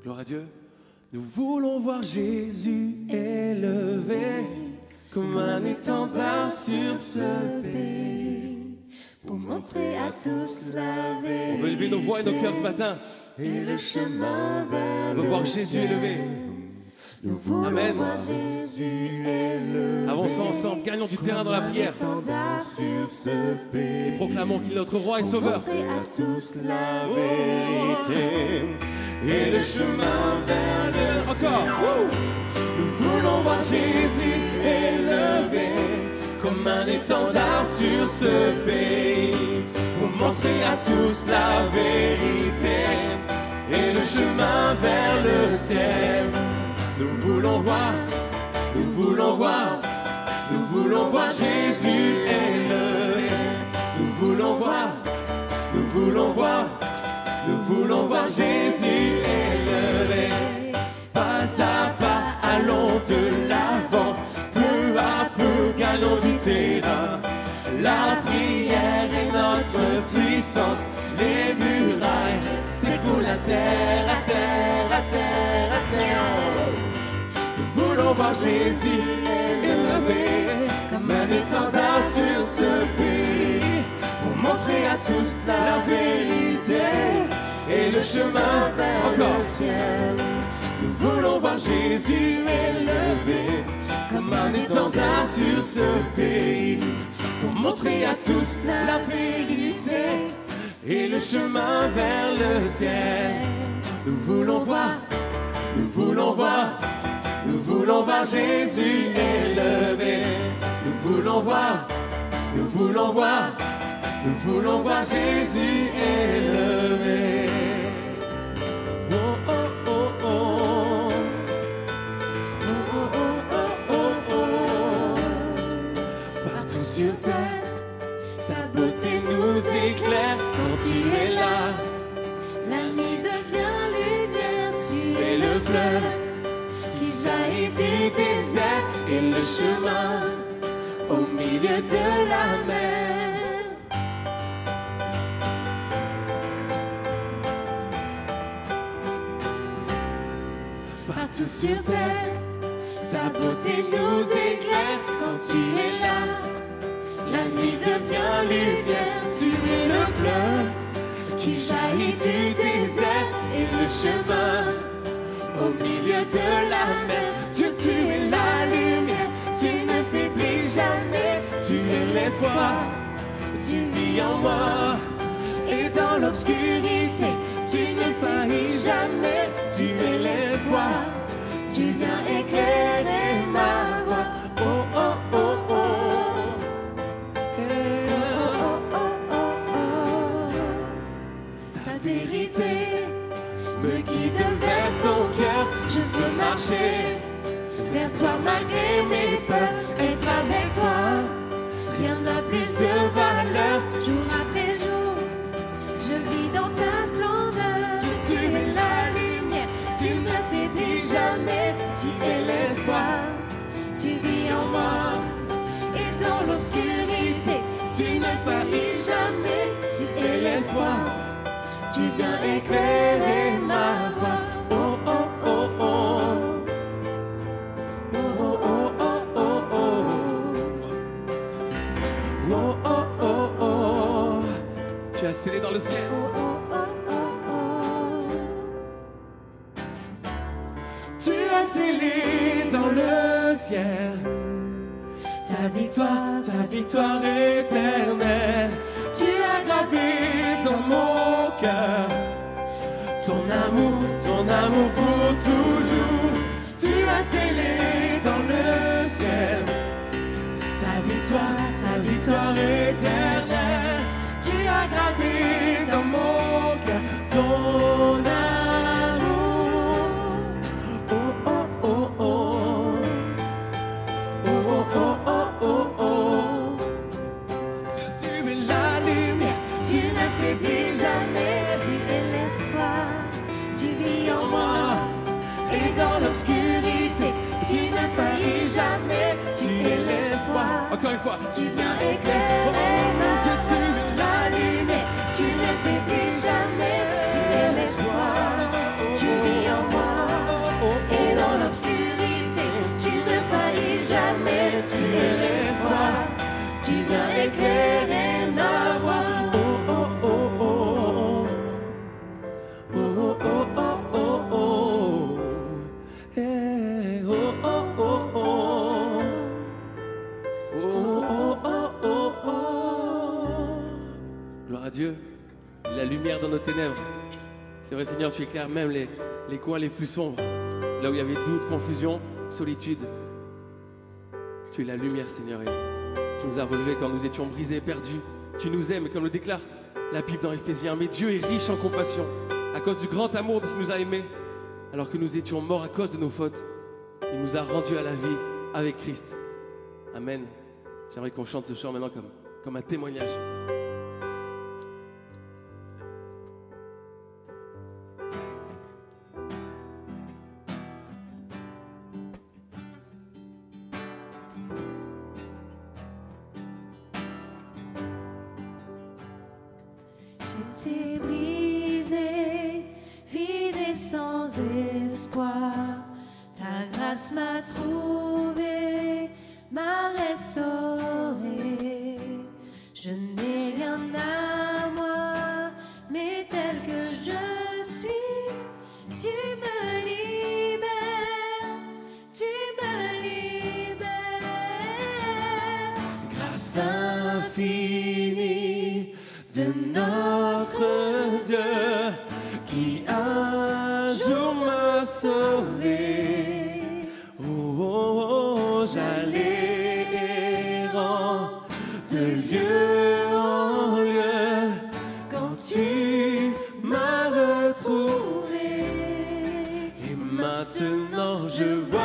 Gloire à Dieu. Nous voulons voir Jésus élevé comme un étendard sur ce pays, pour montrer à tous la vérité. On veut élever nos voix et nos cœurs ce matin. Et le chemin vers On veut voir Jésus élevé. Nous voulons Amen. voir Jésus élevé. Avançons ensemble, gagnons du terrain dans la prière. Sur ce pays. Et proclamons qu'il est notre roi et sauveur. Montrer à tous la vérité. Et le chemin vers le Encore. Nous voulons voir Jésus élevé comme un étendard sur ce pays, pour montrer à tous la vérité et le chemin vers le ciel. Nous voulons voir, nous voulons voir, nous voulons voir Jésus élevé. Nous voulons voir, nous voulons voir, nous voulons voir Jésus élevé. Pas à pas, allons de l'avant, peu à peu, gagnons du terrain. La prière est notre puissance, les murailles s'écoulent à terre, à terre, à terre, à terre. Nous voulons voir Jésus élevé comme un étendard sur ce pays, pour montrer à tous la vérité et le chemin vers le ciel. Nous voulons voir Jésus élevé comme un étendard sur ce pays, pour montrer à tous la vérité et le chemin vers le ciel. Nous voulons voir, nous voulons voir, nous voulons voir Jésus élevé. Nous voulons voir, nous voulons voir, nous voulons voir Jésus élevé. Oh, oh, oh, oh. Oh, oh, oh, oh, oh, oh. Partout sur terre, ta beauté nous éclaire quand tu es là. La nuit devient lumière, tu es le fleuve qui jaillit du désert et le chemin au milieu de la mer. Partout sur terre, ta beauté nous éclaire quand tu es là. La nuit devient lumière, tu es le fleuve qui jaillit du désert et le chemin au milieu de la mer. Dieu, tu es la lumière, tu ne faiblis jamais, tu es l'espoir, tu vis en moi. Et dans l'obscurité, tu ne faillis jamais, tu es l'espoir, tu viens éclairer ma voie. Oh, oh, oh, oh. Ta vérité me guide vers ton cœur, je veux marcher vers toi malgré mes peurs, être avec toi, rien n'a plus de valeur. Jour après jour, je vis dans ta splendeur. Tu es la lumière, tu ne faiblis jamais, tu es l'espoir, tu vis en moi. Et dans l'obscurité, tu ne faillis jamais, tu es l'espoir, tu viens éclairer ma voie. Oh, oh, oh, oh. Oh, oh, oh, oh, oh. Oh, oh, oh, oh. Tu as scellé dans le ciel. Oh, oh, oh, oh. Tu as scellé dans le ciel ta victoire éternelle. Tu as gravé dans mon cœur ton amour pour toujours. Tu as scellé dans le ciel ta victoire éternelle. Tu as gravé dans mon cœur ton amour. Oh, oh, oh, oh. Oh, oh, oh, oh, oh, oh. Tu es la lumière, tu ne faiblis jamais, tu es l'espoir, tu vis en moi. Et dans l'obscurité, tu ne faillis jamais, tu es l'espoir. Encore une fois. Tu viens éclairer mon Dieu, tu es la lumière, tu ne faiblis jamais, tu es l'espoir, tu vis en moi. ténèbres. C'est vrai, Seigneur, tu éclaires même les coins les plus sombres, là où il y avait doute, confusion, solitude. Tu es la lumière, Seigneur, et tu nous as relevés quand nous étions brisés et perdus. Tu nous aimes, comme le déclare la Bible dans Éphésiens. Mais Dieu est riche en compassion, à cause du grand amour dont il nous a aimés. Alors que nous étions morts à cause de nos fautes, il nous a rendus à la vie avec Christ. Amen. J'aimerais qu'on chante ce chant maintenant comme un témoignage. J'étais brisée, vide et sans espoir. Ta grâce m'a trouvée, m'a restaurée. Je n'ai rien à moi, mais tel que je suis, tu me libères, tu me libères. Grâce infinie de notre Dieu qui un jour m'a sauvé. Oh, oh, oh, j'allais errant de lieu en lieu quand tu m'as retrouvé. Et maintenant je vois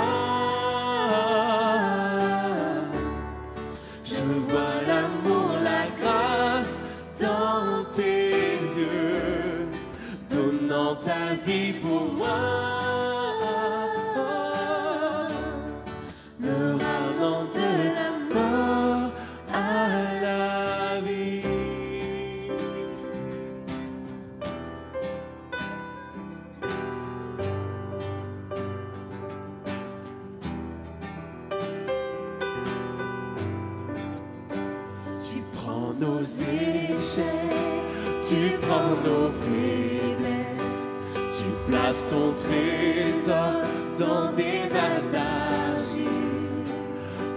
l'amour, la grâce dans tes yeux, donnant ta vie pour moi, me ramenant de la mort à la vie. Tu prends nos échecs, tu prends nos faiblesses, tu places ton trésor dans des vases d'argile.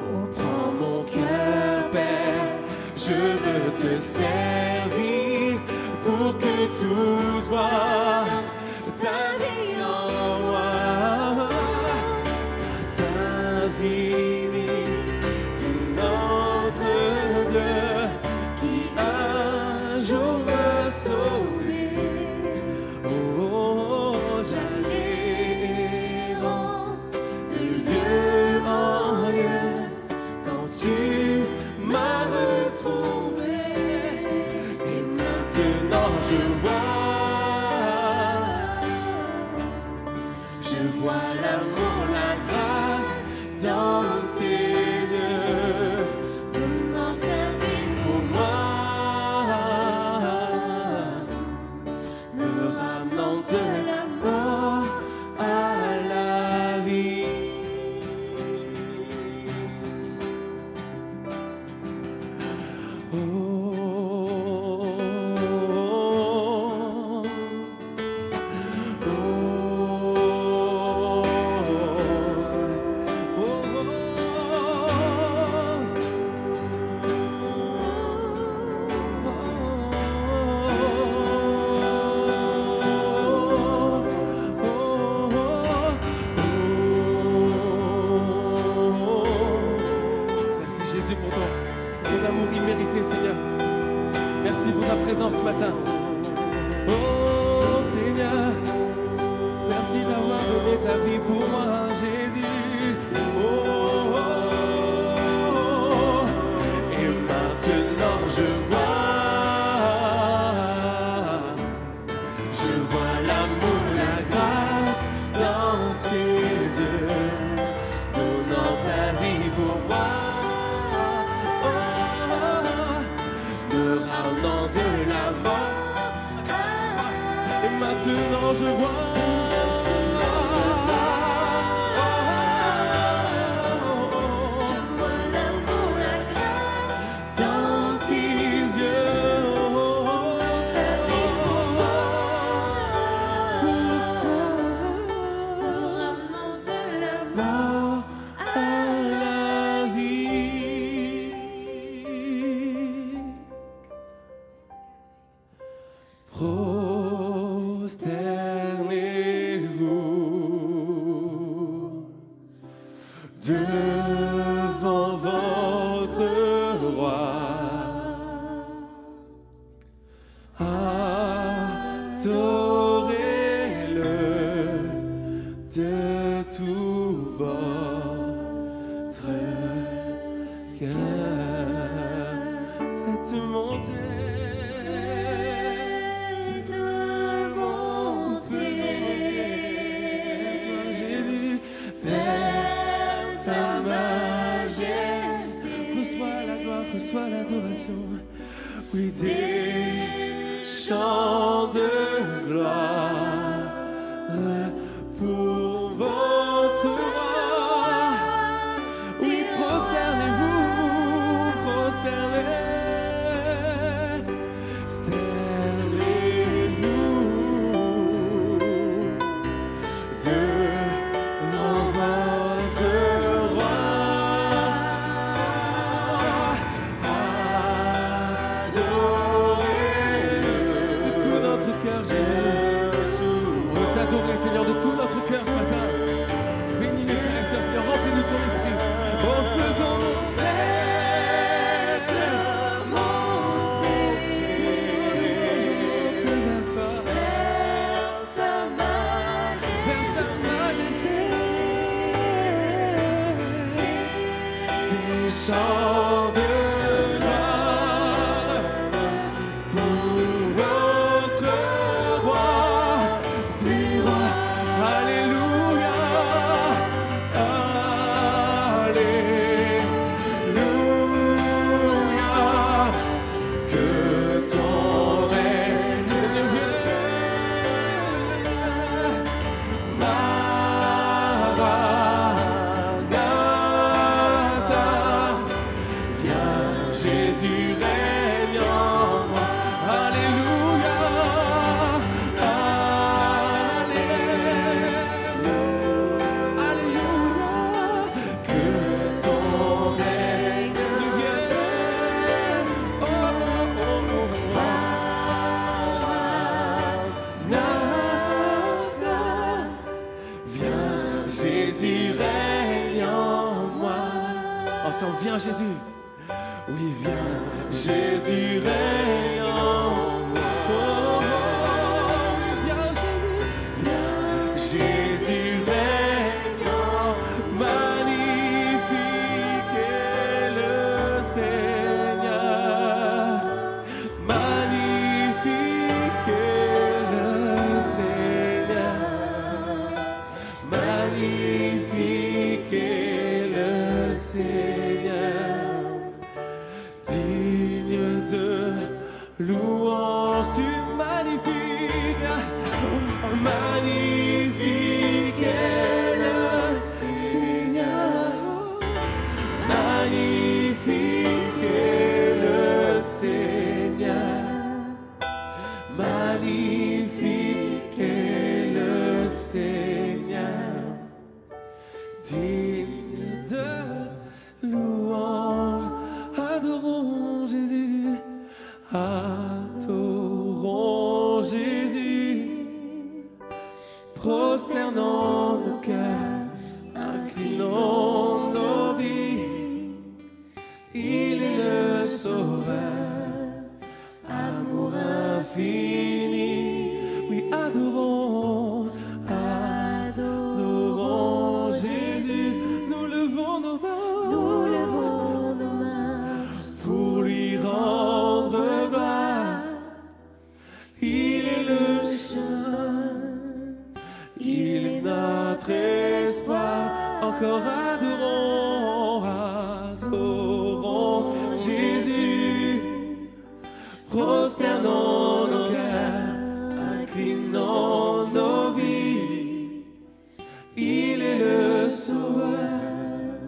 Oh, prends mon cœur, Père, je veux te servir pour que tous voient ta vie en moi. Grâce infinie de notre Dieu qui un jour m'a sauvé. Oh, oh, oh, j'allais errant de lieu en lieu quand tu m'as retrouvé. Et maintenant je vois l'amour, la grâce dans tes yeux, donnant ta vie pour moi, me ramenant de la mort à la vie. Oh, merci Jésus pour ton amour immérité, Seigneur. Merci pour ta présence ce matin. Oh Seigneur, merci d'avoir donné ta vie pour moi, Jésus. Oh, oh, oh. Et maintenant je vois l'amour, la grâce dans tes yeux, donnant ta vie pour moi, me ramenant de la mort. Et maintenant je vois prosternez-vous devant votre roi. Adorez-le de tout votre cœur. Faites monter. Reçois l'adoration, oui, des chants de gloire pour votre roi. Oui, prosternez-vous, devant votre roi. Seigneur, de tout notre cœur ce matin. Bénis mes frères et sœurs, Seigneur, remplis-nous de ton esprit. Oh, faisons fête monter vers toi, vers sa majesté, des chants de gloire pour votre roi. Alléluia, Alléluia, que ton règne vienne, Maranatha, viens Jésus règne en moi, Alléluia. Jésus règne en moi. Ensemble, viens Jésus. Oui, viens Jésus règne en moi. Oh, viens Jésus. Viens Jésus règne en moi. Magnifique est le Seigneur. Magnifique est le Seigneur. Magnifique est le Seigneur, digne de louange, tu magnifique, oh, magnifique est le Seigneur, magnifique est le Seigneur, magnifique est le Seigneur, digne de louange. Adorons Jésus, adorons Jésus, prosternons nos cœurs, inclinons nos vies. Il est le Sauveur, amour infini. Oui, adorons, adorons Jésus. Nous levons nos mains, pour lui rendre gloire. Il est le chemin, il est notre espoir. Encore adorons, adorons Jésus. Prosternons nos cœurs, inclinons nos vies. Il est le Sauveur,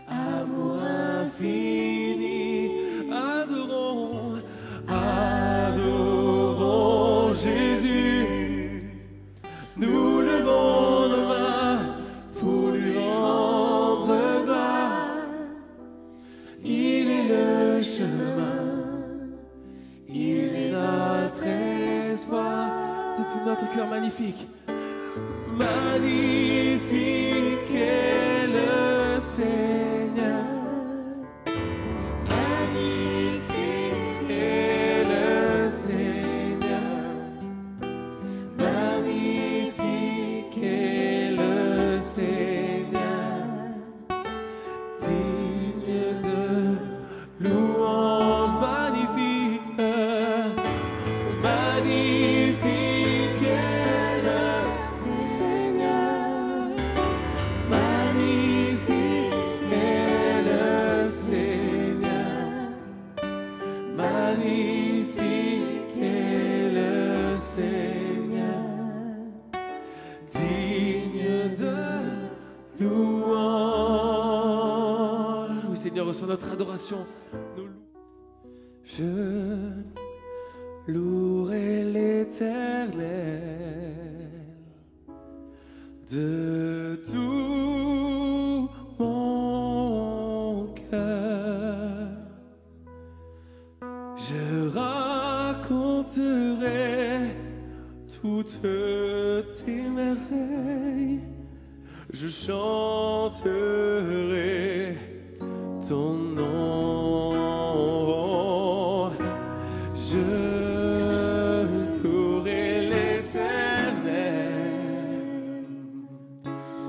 amour infini. Adorons, adorons Jésus. Nous levons nos mains pour lui rendre gloire. Il est le chemin, il est notre espoir. De tout notre cœur magnifique, magnifique est le Seigneur. Magnifique est le Seigneur. Magnifique est le Seigneur. Digne de louange, magnifique. Magnifique est le Seigneur. Magnifique est le Seigneur. Magnifique est le Seigneur. Digne de louange. Oui, Seigneur, reçois notre adoration. Nous Je louerai l'Éternel de tout mon cœur. Je raconterai toutes tes merveilles. Je chanterai ton nom. Je louerai l'Éternel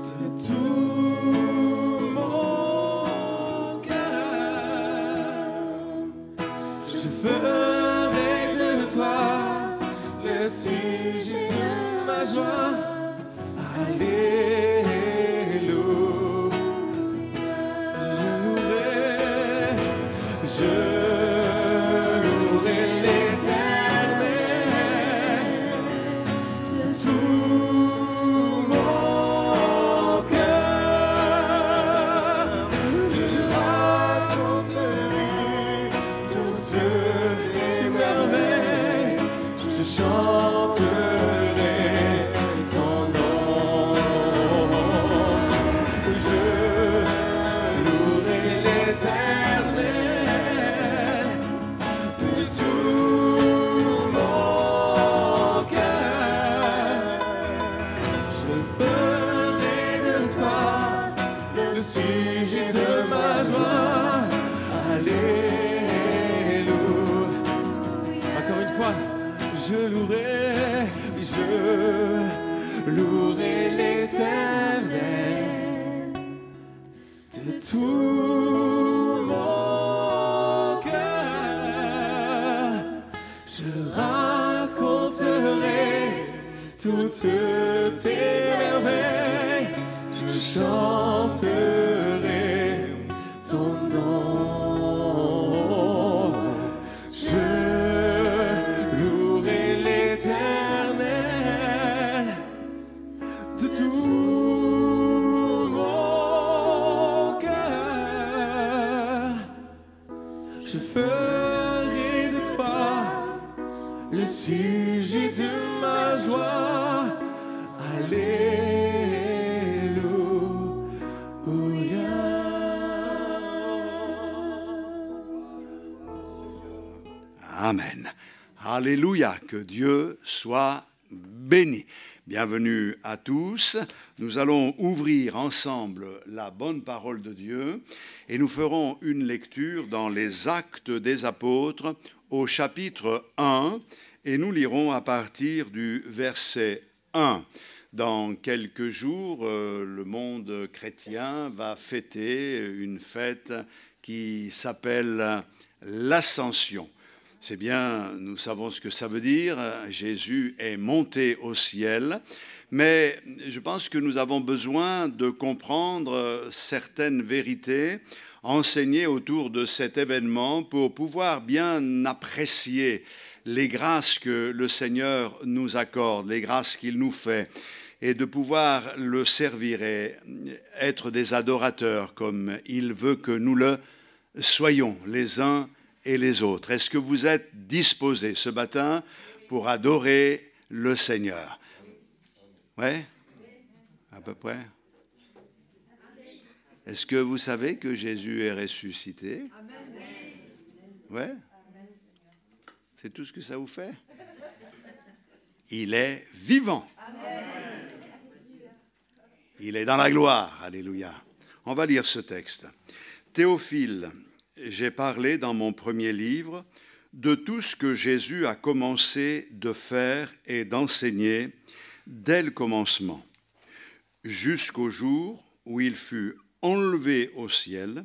de tout mon cœur. Je ferai de toi le sujet de ma joie. Alléluia. Je louerai l'Éternel de tout mon cœur. Je raconterai toutes tes merveilles. Je chanterai ton nom. Je louerai l'Éternel de tout mon cœur. Je ferai de toi le sujet de ma joie. Alléluia. encore une fois. Je louerai l'Éternel de tout mon cœur. Je raconterai toutes tes merveilles. Je chanterai ton nom. Je louerai l'Éternel de tout mon cœur. Je ferai de toi le sujet de ma joie. Amen. Alléluia, que Dieu soit béni. Bienvenue à tous. Nous allons ouvrir ensemble la bonne parole de Dieu et nous ferons une lecture dans les Actes des Apôtres au chapitre 1 et nous lirons à partir du verset 1. Dans quelques jours, le monde chrétien va fêter une fête qui s'appelle l'Ascension. C'est bien, nous savons ce que ça veut dire. Jésus est monté au ciel. Mais je pense que nous avons besoin de comprendre certaines vérités enseignées autour de cet événement pour pouvoir bien apprécier les grâces que le Seigneur nous accorde, les grâces qu'il nous fait, et de pouvoir le servir et être des adorateurs comme il veut que nous le soyons les uns et les autres. Est-ce que vous êtes disposés ce matin pour adorer le Seigneur? Oui? À peu près? Est-ce que vous savez que Jésus est ressuscité? Oui? C'est tout ce que ça vous fait? Il est vivant. Il est dans la gloire. Alléluia. On va lire ce texte. Théophile, j'ai parlé dans mon premier livre de tout ce que Jésus a commencé de faire et d'enseigner dès le commencement, jusqu'au jour où il fut enlevé au ciel,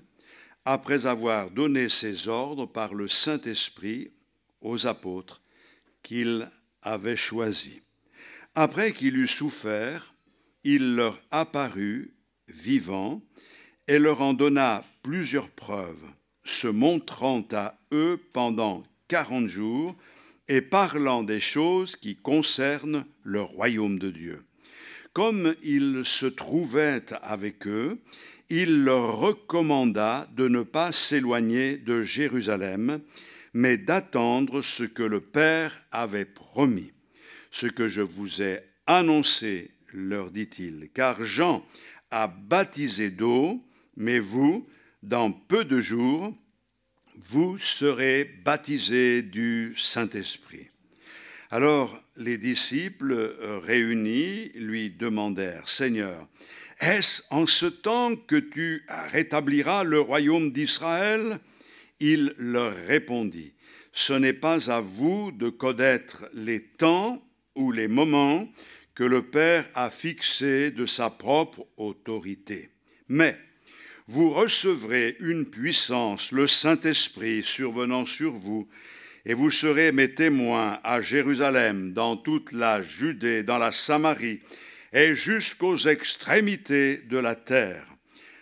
après avoir donné ses ordres par le Saint-Esprit aux apôtres qu'il avait choisis. Après qu'il eut souffert, il leur apparut vivant et leur en donna plusieurs preuves, se montrant à eux pendant 40 jours et parlant des choses qui concernent le royaume de Dieu. Comme il se trouvait avec eux, il leur recommanda de ne pas s'éloigner de Jérusalem, mais d'attendre ce que le Père avait promis. Ce que je vous ai annoncé, leur dit-il, car Jean a baptisé d'eau, mais vous, dans peu de jours, vous serez baptisés du Saint-Esprit. Alors les disciples réunis lui demandèrent, « Seigneur, est-ce en ce temps que tu rétabliras le royaume d'Israël ?» Il leur répondit, « Ce n'est pas à vous de connaître les temps ou les moments que le Père a fixés de sa propre autorité. Mais vous recevrez une puissance, le Saint-Esprit survenant sur vous, et vous serez mes témoins à Jérusalem, dans toute la Judée, dans la Samarie, et jusqu'aux extrémités de la terre. »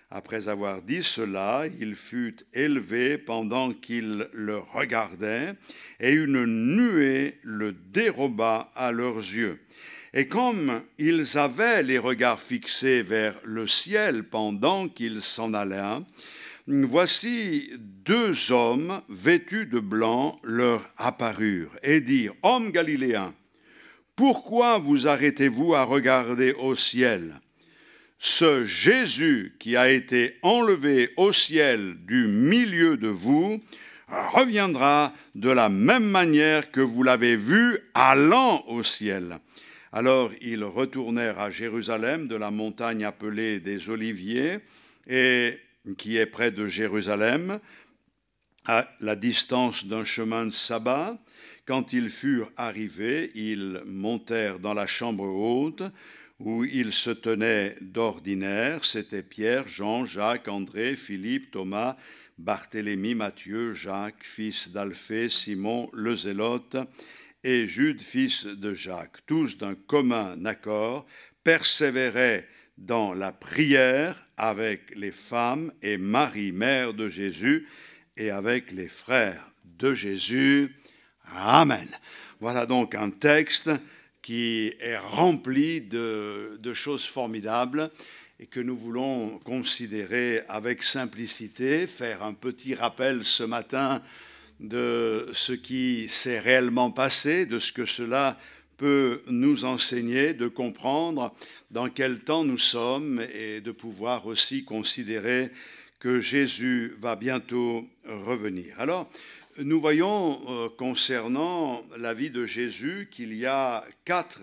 Après avoir dit cela, il fut élevé pendant qu'il le regardait, et une nuée le déroba à leurs yeux. Et comme ils avaient les regards fixés vers le ciel pendant qu'ils s'en allaient, voici 2 hommes vêtus de blanc leur apparurent et dirent, « Hommes galiléens, pourquoi vous arrêtez-vous à regarder au ciel ? Ce Jésus qui a été enlevé au ciel du milieu de vous reviendra de la même manière que vous l'avez vu allant au ciel. » Alors ils retournèrent à Jérusalem de la montagne appelée des Oliviers, et qui est près de Jérusalem, à la distance d'un chemin de sabbat. Quand ils furent arrivés, ils montèrent dans la chambre haute, où ils se tenaient d'ordinaire. C'étaient Pierre, Jean, Jacques, André, Philippe, Thomas, Barthélemy, Matthieu, Jacques, fils d'Alphée, Simon, le Zélote, et Jude, fils de Jacques. Tous d'un commun accord persévéraient dans la prière avec les femmes et Marie, mère de Jésus, et avec les frères de Jésus. Amen. Voilà donc un texte qui est rempli de choses formidables et que nous voulons considérer avec simplicité, faire un petit rappel ce matin de ce qui s'est réellement passé, de ce que cela peut nous enseigner, de comprendre dans quel temps nous sommes et de pouvoir aussi considérer que Jésus va bientôt revenir. Alors, nous voyons concernant la vie de Jésus qu'il y a 4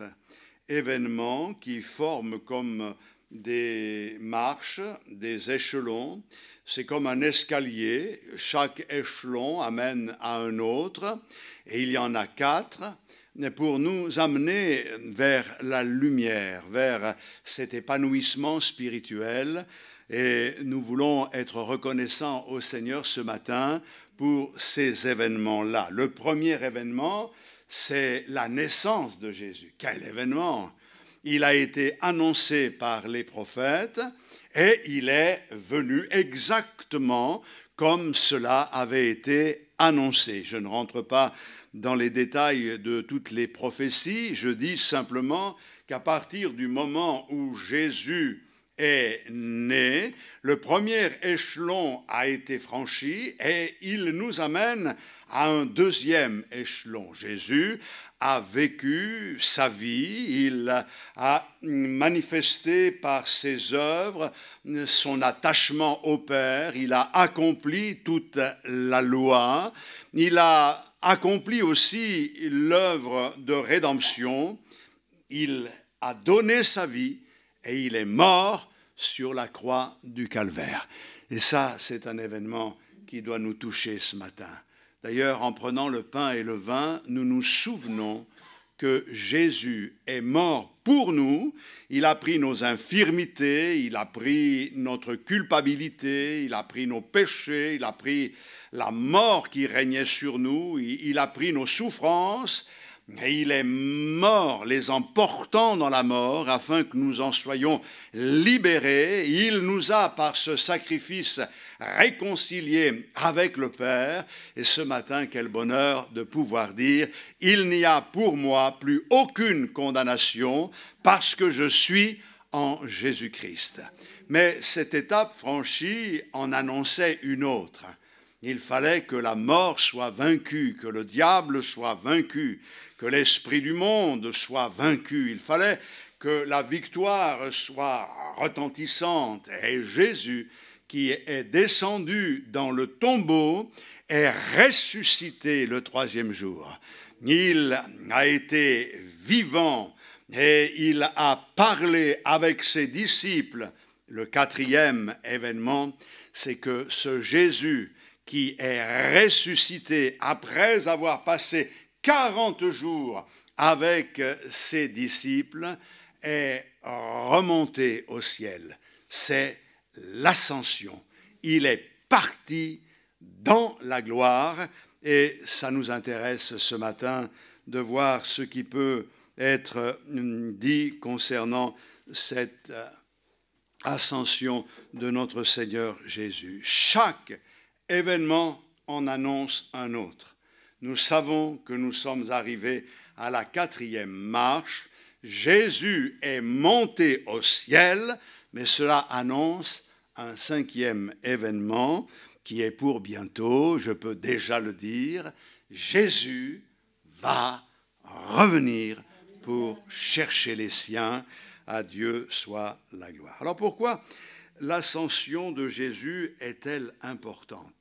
événements qui forment comme des marches, des échelons. C'est comme un escalier, chaque échelon amène à un autre, et il y en a 4 pour nous amener vers la lumière, vers cet épanouissement spirituel. Et nous voulons être reconnaissants au Seigneur ce matin pour ces événements-là. Le premier événement, c'est la naissance de Jésus. Quel événement! Il a été annoncé par les prophètes et il est venu exactement comme cela avait été annoncé. Je ne rentre pas dans les détails de toutes les prophéties, je dis simplement qu'à partir du moment où Jésus est né, le premier échelon a été franchi et il nous amène à un deuxième échelon. Jésus a vécu sa vie, il a manifesté par ses œuvres son attachement au Père, il a accompli toute la loi, il a accompli aussi l'œuvre de rédemption, il a donné sa vie et il est mort sur la croix du Calvaire. Et ça, c'est un événement qui doit nous toucher ce matin. D'ailleurs, en prenant le pain et le vin, nous nous souvenons que Jésus est mort pour nous. Il a pris nos infirmités, il a pris notre culpabilité, il a pris nos péchés, il a pris la mort qui régnait sur nous, il a pris nos souffrances, et il est mort, les emportant dans la mort, afin que nous en soyons libérés. Il nous a, par ce sacrifice, réconciliés avec le Père. Et ce matin, quel bonheur de pouvoir dire « Il n'y a pour moi plus aucune condamnation, parce que je suis en Jésus-Christ. » Mais cette étape franchie en annonçait une autre. Il fallait que la mort soit vaincue, que le diable soit vaincu, que l'esprit du monde soit vaincu. Il fallait que la victoire soit retentissante. Et Jésus, qui est descendu dans le tombeau, est ressuscité le troisième jour. Il a été vivant et il a parlé avec ses disciples. Le quatrième événement, c'est que ce Jésus qui est ressuscité après avoir passé 40 jours avec ses disciples, est remonté au ciel. C'est l'ascension. Il est parti dans la gloire et ça nous intéresse ce matin de voir ce qui peut être dit concernant cette ascension de notre Seigneur Jésus. Chaque événement en annonce un autre. Nous savons que nous sommes arrivés à la 4e marche. Jésus est monté au ciel, mais cela annonce un 5e événement qui est pour bientôt, je peux déjà le dire, Jésus va revenir pour chercher les siens. À Dieu soit la gloire. Alors pourquoi l'ascension de Jésus est-elle importante ?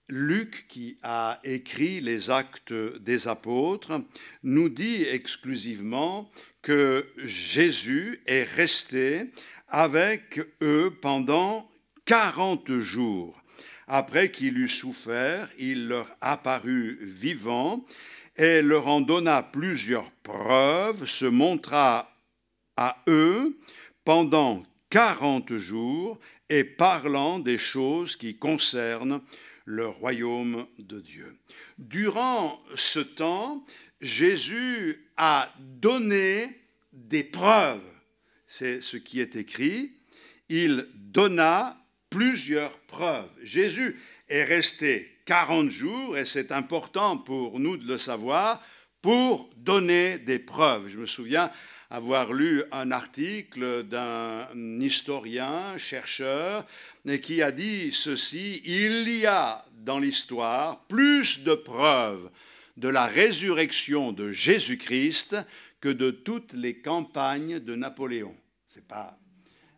Luc, qui a écrit les Actes des Apôtres, nous dit exclusivement que Jésus est resté avec eux pendant 40 jours. Après qu'il eut souffert, il leur apparut vivant et leur en donna plusieurs preuves, se montra à eux pendant 40 jours et parlant des choses qui concernent le royaume de Dieu. Durant ce temps, Jésus a donné des preuves. C'est ce qui est écrit. Il donna plusieurs preuves. Jésus est resté 40 jours, et c'est important pour nous de le savoir, pour donner des preuves. Je me souviens avoir lu un article d'un historien, chercheur, qui a dit ceci: il y a dans l'histoire plus de preuves de la résurrection de Jésus-Christ que de toutes les campagnes de Napoléon. Ce n'est pas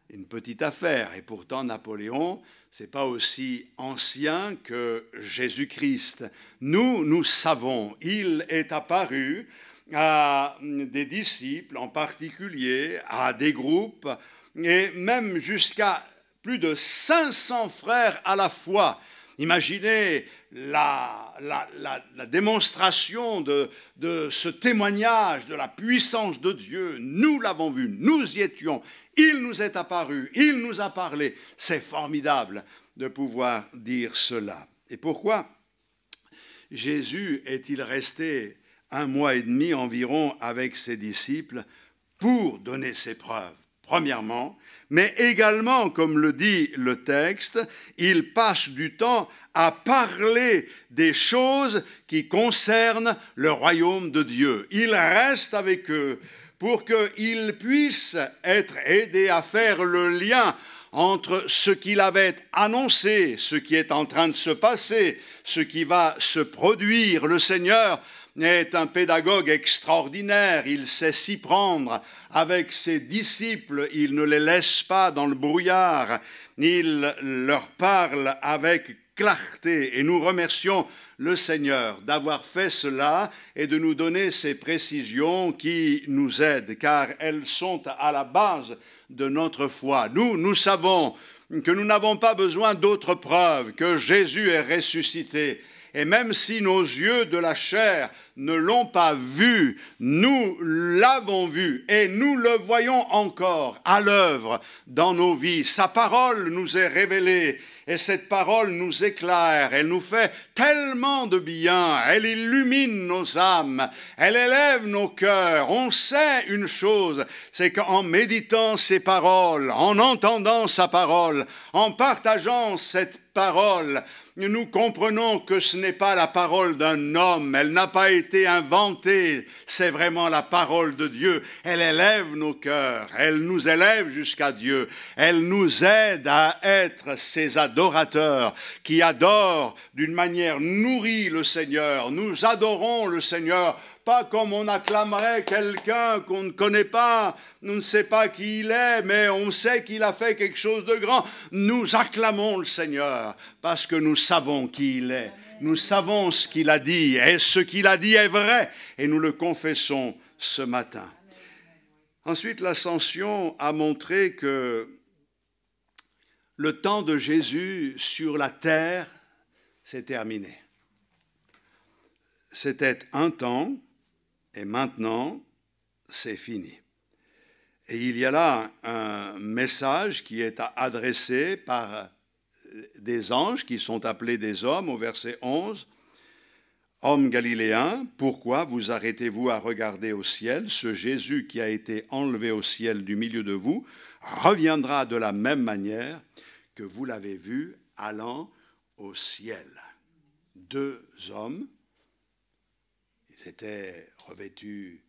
une petite affaire, et pourtant Napoléon, ce n'est pas aussi ancien que Jésus-Christ. Nous savons, il est apparu à des disciples en particulier, à des groupes, et même jusqu'à plus de 500 frères à la fois. Imaginez la démonstration de ce témoignage de la puissance de Dieu. Nous l'avons vu, nous y étions, il nous est apparu, il nous a parlé. C'est formidable de pouvoir dire cela. Et pourquoi Jésus est-il resté 1 mois et demi environ avec ses disciples pour donner ses preuves? Premièrement, mais également, comme le dit le texte, il passe du temps à parler des choses qui concernent le royaume de Dieu. Il reste avec eux pour qu'ils puissent être aidés à faire le lien entre ce qu'il avait annoncé, ce qui est en train de se passer, ce qui va se produire. Le Seigneur est un pédagogue extraordinaire, il sait s'y prendre avec ses disciples, il ne les laisse pas dans le brouillard, il leur parle avec clarté. Et nous remercions le Seigneur d'avoir fait cela et de nous donner ces précisions qui nous aident, car elles sont à la base de notre foi. Nous savons que nous n'avons pas besoin d'autres preuves, que Jésus est ressuscité. Et même si nos yeux de la chair ne l'ont pas vu, nous l'avons vu et nous le voyons encore à l'œuvre dans nos vies. Sa parole nous est révélée et cette parole nous éclaire. Elle nous fait tellement de bien. Elle illumine nos âmes. Elle élève nos cœurs. On sait une chose, c'est qu'en méditant ses paroles, en entendant sa parole, en partageant cette parole, nous comprenons que ce n'est pas la parole d'un homme, elle n'a pas été inventée, c'est vraiment la parole de Dieu. Elle élève nos cœurs, elle nous élève jusqu'à Dieu, elle nous aide à être ces adorateurs qui adorent d'une manière nourrie le Seigneur. Nous adorons le Seigneur, pas comme on acclamerait quelqu'un qu'on ne connaît pas, on ne sait pas qui il est, mais on sait qu'il a fait quelque chose de grand. Nous acclamons le Seigneur parce que nous savons qui il est. Nous savons ce qu'il a dit et ce qu'il a dit est vrai et nous le confessons ce matin. Ensuite, l'Ascension a montré que le temps de Jésus sur la terre s'est terminé. C'était un temps et maintenant c'est fini. Et il y a là un message qui est adressé par des anges qui sont appelés des hommes au verset 11. « Hommes galiléens, pourquoi vous arrêtez-vous à regarder au ciel? Ce Jésus qui a été enlevé au ciel du milieu de vous reviendra de la même manière que vous l'avez vu allant au ciel. » Deux hommes, ils étaient revêtus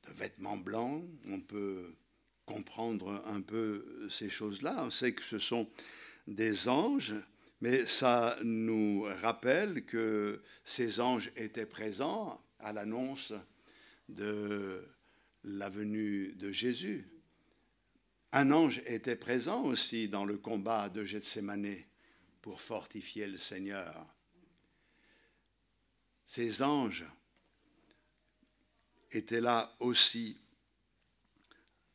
de vêtements blancs. On peut comprendre un peu ces choses-là. On sait que ce sont des anges, mais ça nous rappelle que ces anges étaient présents à l'annonce de la venue de Jésus. Un ange était présent aussi dans le combat de Gethsémane pour fortifier le Seigneur. Ces anges étaient là aussi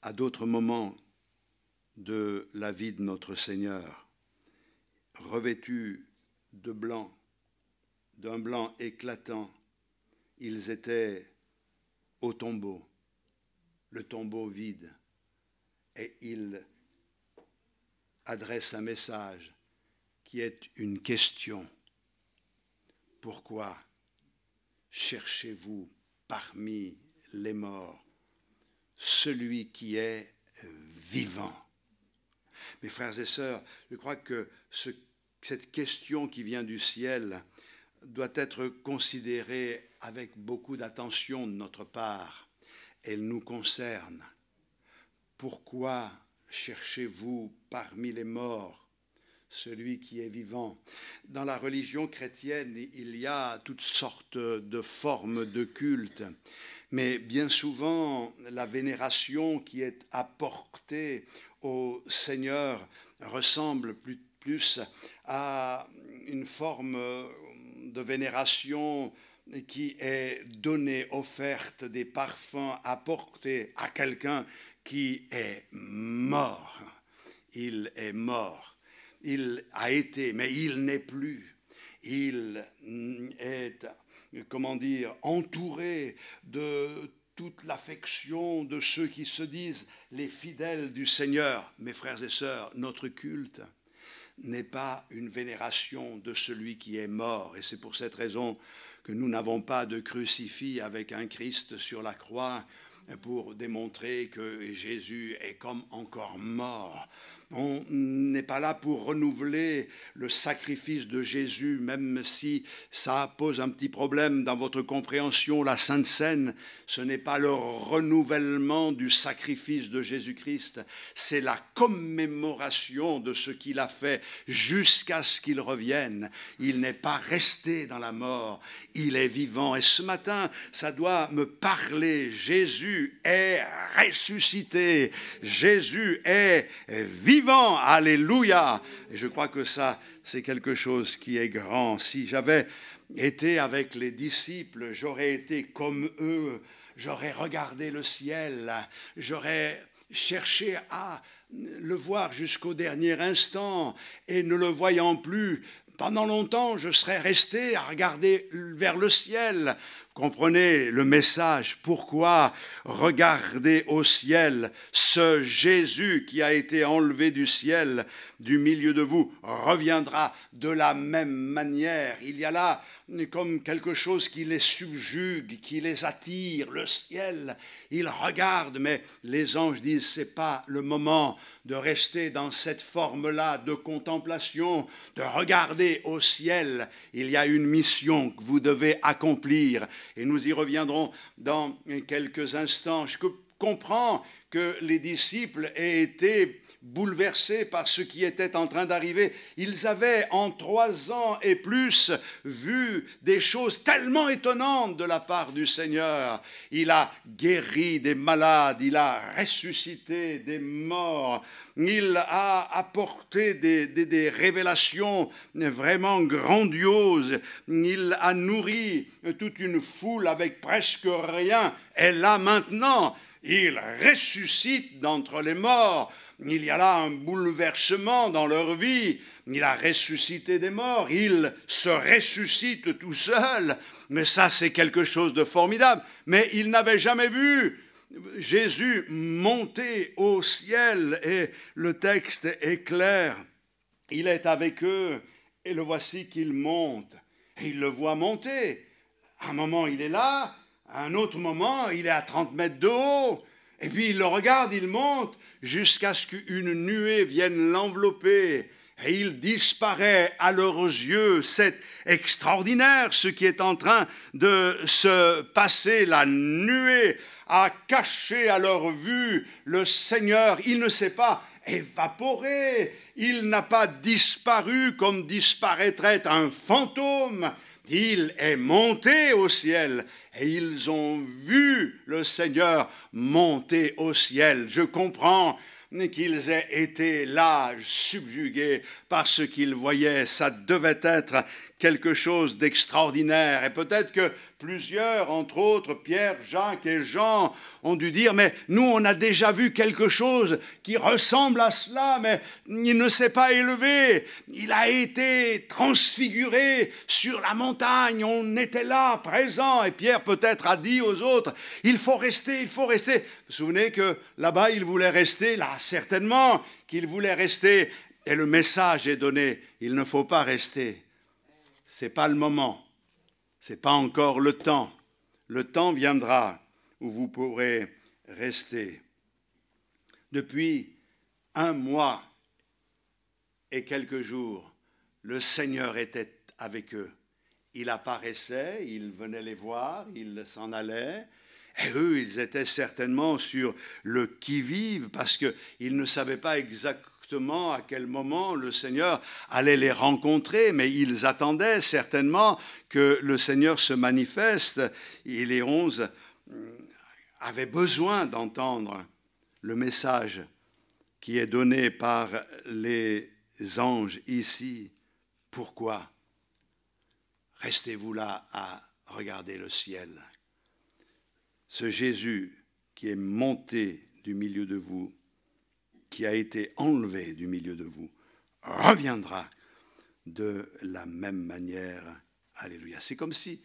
à d'autres moments de la vie de notre Seigneur, revêtus de blanc, d'un blanc éclatant. Ils étaient au tombeau, le tombeau vide, et ils adressent un message qui est une question. Pourquoi cherchez-vous parmi les morts celui qui est vivant? Mes frères et sœurs, je crois que cette question qui vient du ciel doit être considérée avec beaucoup d'attention de notre part. Elle nous concerne. Pourquoi cherchez-vous parmi les morts celui qui est vivant? Dans la religion chrétienne, il y a toutes sortes de formes de culte, mais bien souvent, la vénération qui est apportée au Seigneur ressemble plus à une forme de vénération qui est donnée, offerte, des parfums apportés à quelqu'un qui est mort. Il est mort. Il a été, mais il n'est plus. Il est, entouré de toute l'affection de ceux qui se disent les fidèles du Seigneur. Mes frères et sœurs, notre culte n'est pas une vénération de celui qui est mort. Et c'est pour cette raison que nous n'avons pas de crucifix avec un Christ sur la croix pour démontrer que Jésus est comme encore mort. On n'est pas là pour renouveler le sacrifice de Jésus, même si ça pose un petit problème dans votre compréhension. La Sainte Seine, ce n'est pas le renouvellement du sacrifice de Jésus-Christ, c'est la commémoration de ce qu'il a fait jusqu'à ce qu'il revienne. Il n'est pas resté dans la mort, il est vivant. Et ce matin, ça doit me parler. Jésus est ressuscité, Jésus est vivant. vivant. Alléluia. Et je crois que ça, c'est quelque chose qui est grand. Si j'avais été avec les disciples, j'aurais été comme eux, j'aurais regardé le ciel, j'aurais cherché à le voir jusqu'au dernier instant, et ne le voyant plus, pendant longtemps, je serais resté à regarder vers le ciel. Vous comprenez le message? Pourquoi regarder au ciel? Ce Jésus qui a été enlevé du ciel, du milieu de vous, reviendra de la même manière. Il y a là comme quelque chose qui les subjugue, qui les attire, le ciel. Ils regardent, mais les anges disent, c'est pas le moment de rester dans cette forme-là de contemplation, de regarder au ciel. Il y a une mission que vous devez accomplir, et nous y reviendrons dans quelques instants. Je comprends que les disciples aient été bouleversés par ce qui était en train d'arriver. Ils avaient en 3 ans et plus vu des choses tellement étonnantes de la part du Seigneur. Il a guéri des malades, il a ressuscité des morts, il a apporté des révélations vraiment grandioses, il a nourri toute une foule avec presque rien. Et là maintenant, il ressuscite d'entre les morts. Il y a là un bouleversement dans leur vie. Il a ressuscité des morts. Il se ressuscite tout seul. Mais ça, c'est quelque chose de formidable. Mais ils n'avaient jamais vu Jésus monter au ciel. Et le texte est clair. Il est avec eux et le voici qu'il monte. Et ils le voient monter. À un moment, il est là. À un autre moment, il est à 30 mètres de haut. Et puis il le regarde, il monte, jusqu'à ce qu'une nuée vienne l'envelopper. Et il disparaît à leurs yeux. C'est extraordinaire ce qui est en train de se passer. La nuée a caché à leur vue le Seigneur. Il ne s'est pas évaporé. Il n'a pas disparu comme disparaîtrait un fantôme. Il est monté au ciel et ils ont vu le Seigneur monter au ciel. Je comprends qu'ils aient été là, subjugués par ce qu'ils voyaient. Ça devait être quelque chose d'extraordinaire. Et peut-être que plusieurs, entre autres Pierre, Jacques et Jean, ont dû dire, mais nous on a déjà vu quelque chose qui ressemble à cela, mais il ne s'est pas élevé. Il a été transfiguré sur la montagne, on était là, présent. Et Pierre peut-être a dit aux autres, il faut rester, il faut rester. Vous vous souvenez que là-bas il voulait rester, là certainement qu'il voulait rester. Et le message est donné, il ne faut pas rester. Ce n'est pas le moment, ce n'est pas encore le temps. Le temps viendra où vous pourrez rester. Depuis 1 mois et quelques jours, le Seigneur était avec eux. Il apparaissait, il venait les voir, il s'en allait. Et eux, ils étaient certainement sur le qui-vive parce qu'ils ne savaient pas exactement à quel moment le Seigneur allait les rencontrer, mais ils attendaient certainement que le Seigneur se manifeste. Et les 11 avaient besoin d'entendre le message qui est donné par les anges ici. Pourquoi restez-vous là à regarder le ciel? Ce Jésus qui est monté du milieu de vous, qui a été enlevé du milieu de vous, reviendra de la même manière. Alléluia. C'est comme si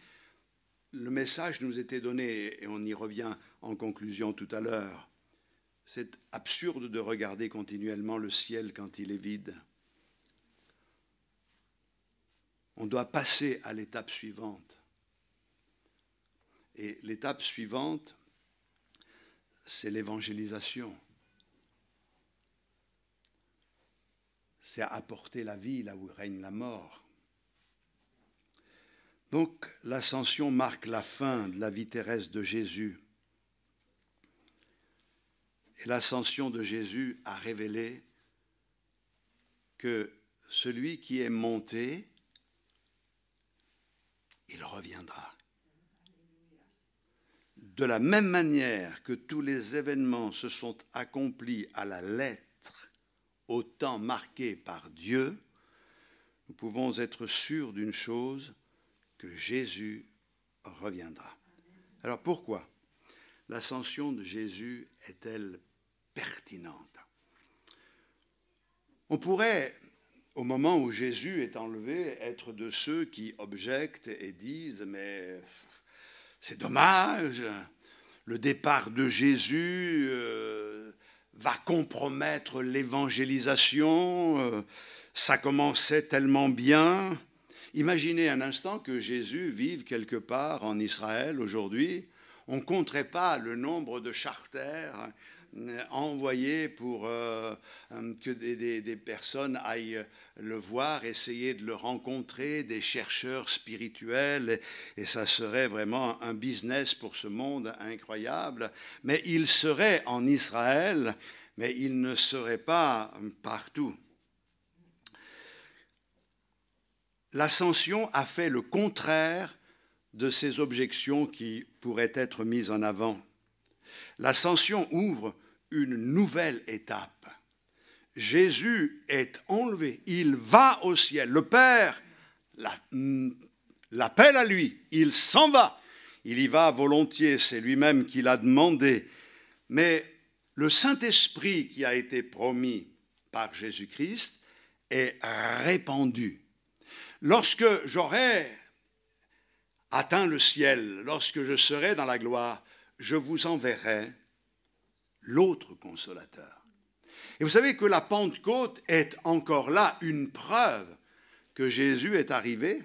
le message nous était donné, et on y revient en conclusion tout à l'heure. C'est absurde de regarder continuellement le ciel quand il est vide. On doit passer à l'étape suivante. Et l'étape suivante, c'est l'évangélisation. C'est apporter la vie là où règne la mort. Donc, l'ascension marque la fin de la vie terrestre de Jésus. Et l'ascension de Jésus a révélé que celui qui est monté, il reviendra. De la même manière que tous les événements se sont accomplis à la lettre autant marqués par Dieu, nous pouvons être sûrs d'une chose, que Jésus reviendra. Alors pourquoi l'ascension de Jésus est-elle pertinente? On pourrait, au moment où Jésus est enlevé, être de ceux qui objectent et disent « mais c'est dommage, le départ de Jésus va compromettre l'évangélisation, ça commençait tellement bien ». Imaginez un instant que Jésus vive quelque part en Israël aujourd'hui. On ne compterait pas le nombre de charters envoyés pour que des personnes aillent le voir, essayer de le rencontrer, des chercheurs spirituels, et ça serait vraiment un business pour ce monde incroyable. Mais il serait en Israël, mais il ne serait pas partout. L'ascension a fait le contraire de ces objections qui pourraient être mises en avant. L'ascension ouvre une nouvelle étape. Jésus est enlevé, il va au ciel. Le Père l'appelle à lui, il s'en va. Il y va volontiers, c'est lui-même qui l'a demandé. Mais le Saint-Esprit qui a été promis par Jésus-Christ est répandu. Lorsque j'aurai atteint le ciel, lorsque je serai dans la gloire, je vous enverrai l'autre consolateur. Et vous savez que la Pentecôte est encore là une preuve que Jésus est arrivé.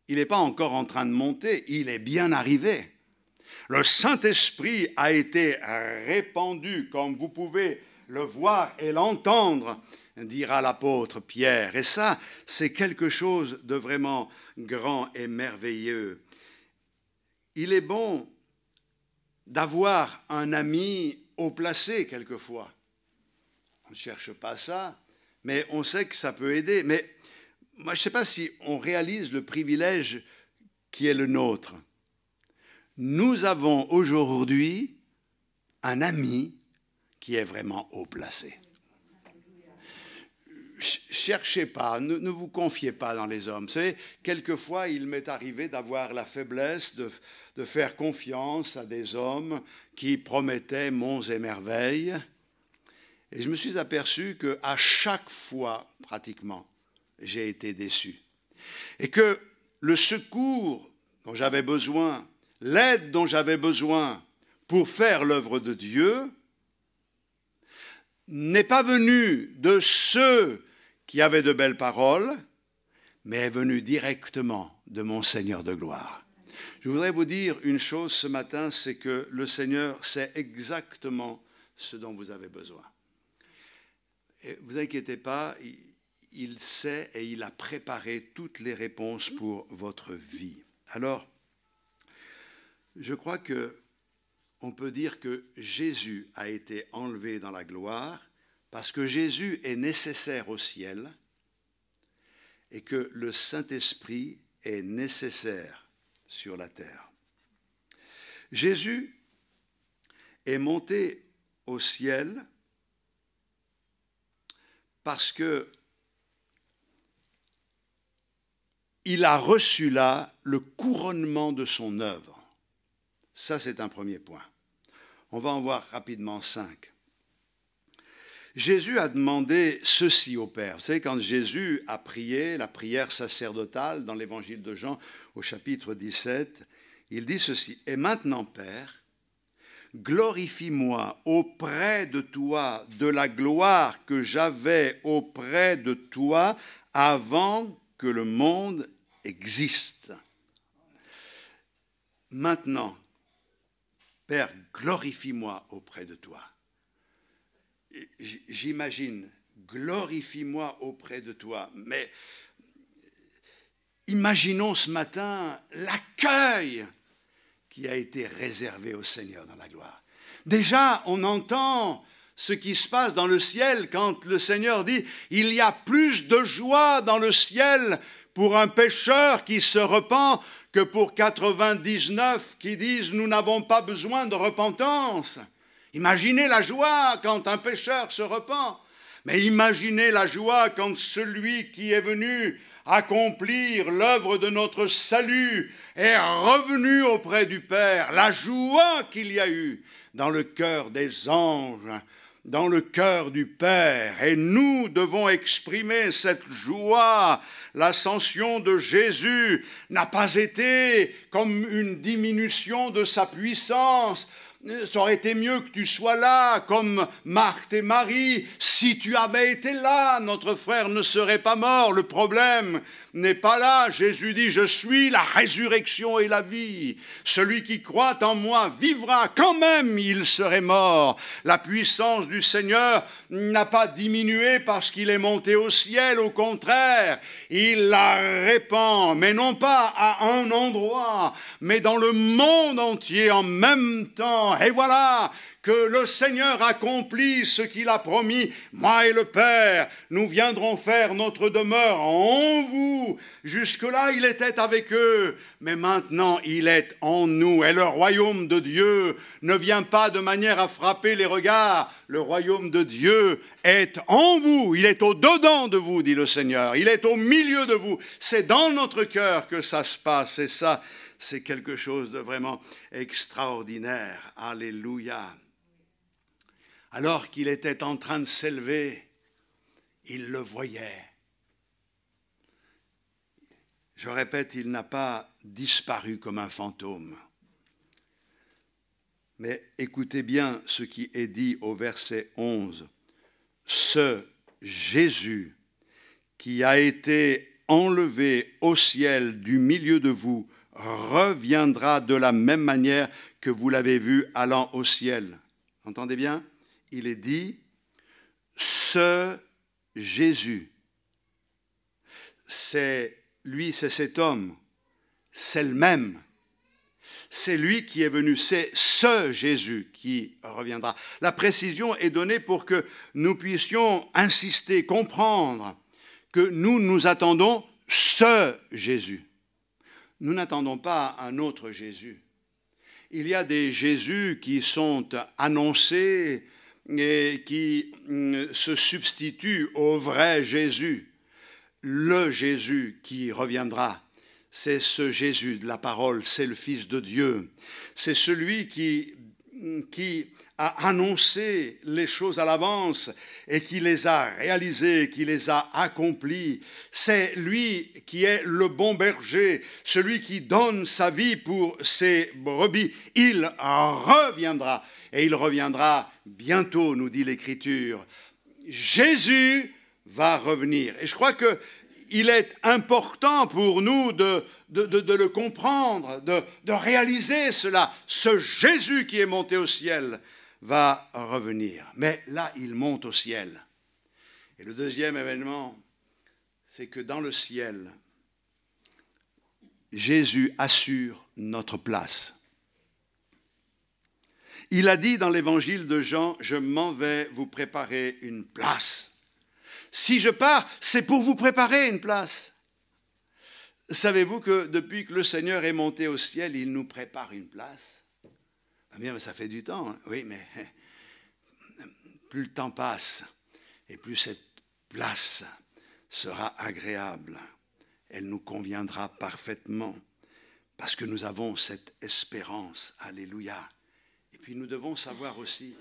Il n'est pas encore en train de monter, il est bien arrivé. Le Saint-Esprit a été répandu, comme vous pouvez le voir et l'entendre, dira l'apôtre Pierre. Et ça, c'est quelque chose de vraiment grand et merveilleux. Il est bon d'avoir un ami haut placé quelquefois. On ne cherche pas ça, mais on sait que ça peut aider. Mais moi, je ne sais pas si on réalise le privilège qui est le nôtre. Nous avons aujourd'hui un ami qui est vraiment haut placé. Cherchez pas, ne vous confiez pas dans les hommes. Vous savez, quelquefois, il m'est arrivé d'avoir la faiblesse de faire confiance à des hommes qui promettaient monts et merveilles. Et je me suis aperçu qu'à chaque fois, pratiquement, j'ai été déçu. Et que le secours dont j'avais besoin, l'aide dont j'avais besoin pour faire l'œuvre de Dieu, n'est pas venu de ceux qui avaient de belles paroles, mais est venu directement de mon Seigneur de gloire. Je voudrais vous dire une chose ce matin, c'est que le Seigneur sait exactement ce dont vous avez besoin. Et vous inquiétez pas, il sait et il a préparé toutes les réponses pour votre vie. Alors, je crois qu'on peut dire que Jésus a été enlevé dans la gloire parce que Jésus est nécessaire au ciel et que le Saint-Esprit est nécessaire sur la terre. Jésus est monté au ciel parce que il a reçu là le couronnement de son œuvre. Ça, c'est un premier point. On va en voir rapidement 5. Jésus a demandé ceci au Père. Vous savez, quand Jésus a prié, la prière sacerdotale dans l'évangile de Jean au chapitre 17, il dit ceci. « Et maintenant, Père, glorifie-moi auprès de toi de la gloire que j'avais auprès de toi avant que le monde existe. Maintenant, Père, glorifie-moi auprès de toi. » J'imagine, glorifie-moi auprès de toi. Mais imaginons ce matin l'accueil qui a été réservé au Seigneur dans la gloire. Déjà, on entend ce qui se passe dans le ciel quand le Seigneur dit « Il y a plus de joie dans le ciel pour un pécheur qui se repent que pour 99 qui disent « Nous n'avons pas besoin de repentance ». Imaginez la joie quand un pécheur se repent. Mais imaginez la joie quand celui qui est venu accomplir l'œuvre de notre salut est revenu auprès du Père. La joie qu'il y a eu dans le cœur des anges, dans le cœur du Père. Et nous devons exprimer cette joie. L'ascension de Jésus n'a pas été comme une diminution de sa puissance. Ça aurait été mieux que tu sois là, comme Marthe et Marie. Si tu avais été là, notre frère ne serait pas mort. Le problème n'est pas là. Jésus dit, je suis la résurrection et la vie. Celui qui croit en moi vivra, quand même il serait mort. La puissance du Seigneur n'a pas diminué parce qu'il est monté au ciel. Au contraire, il la répand, mais non pas à un endroit, mais dans le monde entier en même temps. Et voilà que le Seigneur accomplit ce qu'il a promis. Moi et le Père, nous viendrons faire notre demeure en vous. Jusque-là, il était avec eux, mais maintenant, il est en nous. Et le royaume de Dieu ne vient pas de manière à frapper les regards. Le royaume de Dieu est en vous. Il est au-dedans de vous, dit le Seigneur. Il est au milieu de vous. C'est dans notre cœur que ça se passe. Et ça, c'est quelque chose de vraiment extraordinaire. Alléluia. Alors qu'il était en train de s'élever, il le voyait. Je répète, il n'a pas disparu comme un fantôme. Mais écoutez bien ce qui est dit au verset 11. Ce Jésus qui a été enlevé au ciel du milieu de vous reviendra de la même manière que vous l'avez vu allant au ciel. Entendez bien ? Il est dit, ce Jésus, c'est lui, c'est cet homme, c'est le même. C'est lui qui est venu, c'est ce Jésus qui reviendra. La précision est donnée pour que nous puissions insister, comprendre que nous attendons ce Jésus. Nous n'attendons pas un autre Jésus. Il y a des Jésus qui sont annoncés et qui se substituent au vrai Jésus. Le Jésus qui reviendra, c'est ce Jésus de la parole, c'est le Fils de Dieu. C'est celui qui a annoncé les choses à l'avance et qui les a réalisées, qui les a accomplies. C'est lui qui est le bon berger, celui qui donne sa vie pour ses brebis. Il reviendra et il reviendra bientôt, nous dit l'Écriture. Jésus va revenir. Et je crois qu'il est important pour nous de le comprendre, de réaliser cela. Ce Jésus qui est monté au ciel va revenir. Mais là, il monte au ciel. Et le deuxième événement, c'est que dans le ciel, Jésus assure notre place. Il a dit dans l'évangile de Jean, « Je m'en vais vous préparer une place. » Si je pars, c'est pour vous préparer une place. Savez-vous que depuis que le Seigneur est monté au ciel, il nous prépare une place? Ah bien, ça fait du temps, hein? Oui, mais plus le temps passe et plus cette place sera agréable. Elle nous conviendra parfaitement parce que nous avons cette espérance. Alléluia. Et puis nous devons savoir aussi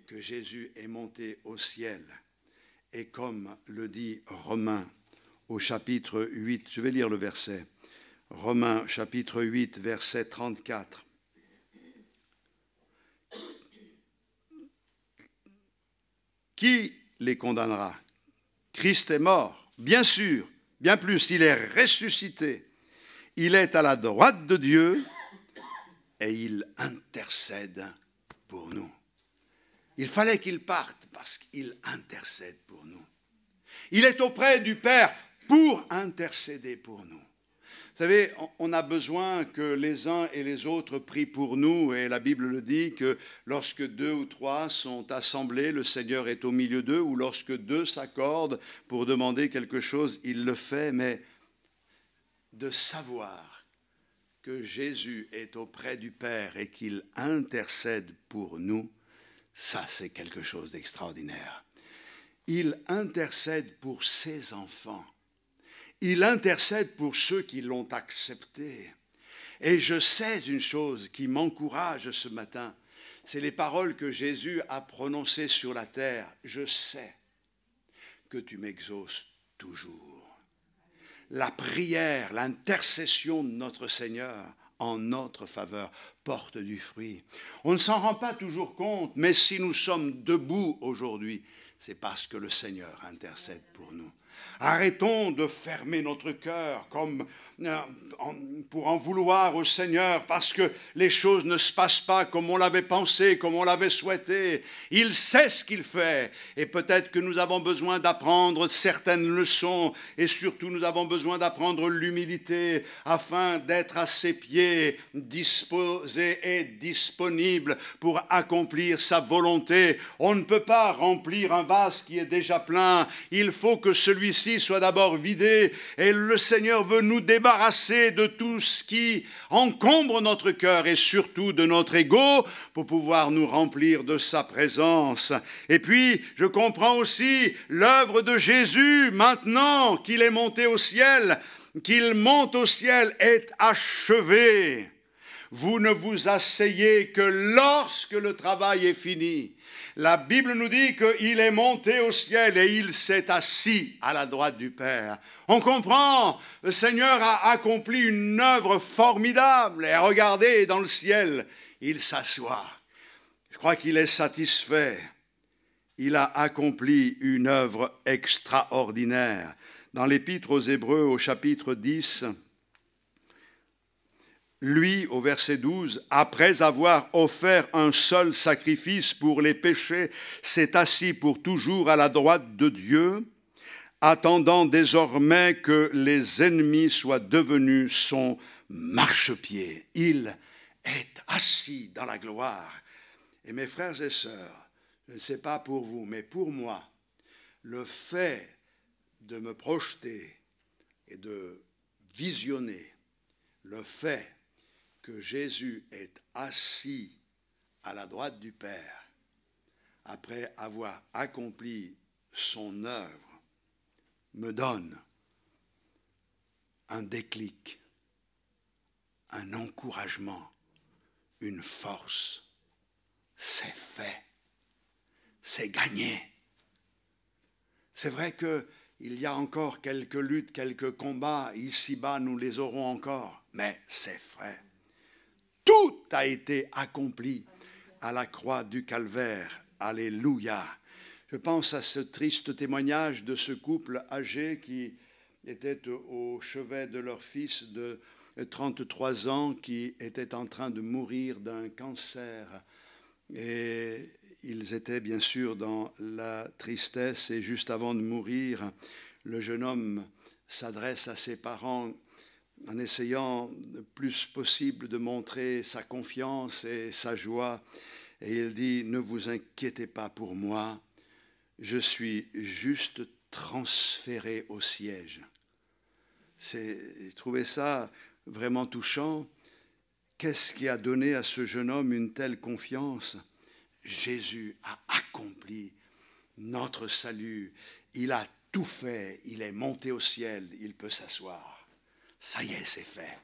que Jésus est monté au ciel. Et comme le dit Romains au chapitre 8, je vais lire le verset, Romains chapitre 8, verset 34. Qui les condamnera? Christ est mort, bien sûr, bien plus, il est ressuscité. Il est à la droite de Dieu et il intercède pour nous. Il fallait qu'il parte parce qu'il intercède pour nous. Il est auprès du Père pour intercéder pour nous. Vous savez, on a besoin que les uns et les autres prient pour nous, et la Bible le dit que lorsque 2 ou 3 sont assemblés, le Seigneur est au milieu d'eux, ou lorsque 2 s'accordent pour demander quelque chose, il le fait, mais de savoir que Jésus est auprès du Père et qu'il intercède pour nous, Ça, c'est quelque chose d'extraordinaire. Il intercède pour ses enfants. Il intercède pour ceux qui l'ont accepté. Et je sais une chose qui m'encourage ce matin, c'est les paroles que Jésus a prononcées sur la terre. Je sais que tu m'exauces toujours. La prière, l'intercession de notre Seigneur en notre faveur porte du fruit. On ne s'en rend pas toujours compte, mais si nous sommes debout aujourd'hui, c'est parce que le Seigneur intercède pour nous. Arrêtons de fermer notre cœur comme pour en vouloir au Seigneur parce que les choses ne se passent pas comme on l'avait pensé, comme on l'avait souhaité. Il sait ce qu'il fait et peut-être que nous avons besoin d'apprendre certaines leçons et surtout nous avons besoin d'apprendre l'humilité afin d'être à ses pieds, disposés et disponibles pour accomplir sa volonté. On ne peut pas remplir un vase qui est déjà plein. Il faut que celui-ci soit d'abord vidé et le Seigneur veut nous débarrasser de tout ce qui encombre notre cœur et surtout de notre ego pour pouvoir nous remplir de sa présence. Et puis, je comprends aussi l'œuvre de Jésus maintenant qu'il est monté au ciel, qu'il monte au ciel est achevée. Vous ne vous asseyez que lorsque le travail est fini. La Bible nous dit qu'il est monté au ciel et il s'est assis à la droite du Père. On comprend, le Seigneur a accompli une œuvre formidable. Et regardez, dans le ciel, il s'assoit. Je crois qu'il est satisfait. Il a accompli une œuvre extraordinaire. Dans l'Épître aux Hébreux, au chapitre 10, lui, au verset 12, après avoir offert un seul sacrifice pour les péchés, s'est assis pour toujours à la droite de Dieu, attendant désormais que les ennemis soient devenus son marchepied. Il est assis dans la gloire. Et mes frères et sœurs, je ne sais pas pour vous, mais pour moi, le fait de me projeter et de visionner, le fait que Jésus est assis à la droite du Père après avoir accompli son œuvre me donne un déclic, un encouragement, une force. C'est fait, c'est gagné. C'est vrai qu'il y a encore quelques luttes, quelques combats, ici-bas nous les aurons encore, mais c'est vrai. Tout a été accompli à la croix du Calvaire. Alléluia. Je pense à ce triste témoignage de ce couple âgé qui était au chevet de leur fils de 33 ans qui était en train de mourir d'un cancer. Et ils étaient bien sûr dans la tristesse et juste avant de mourir, le jeune homme s'adresse à ses parents en essayant le plus possible de montrer sa confiance et sa joie. Et il dit, ne vous inquiétez pas pour moi, je suis juste transféré au siège. J'ai trouvé ça vraiment touchant. Qu'est-ce qui a donné à ce jeune homme une telle confiance? Jésus a accompli notre salut. Il a tout fait. Il est monté au ciel. Il peut s'asseoir. Ça y est, c'est fait.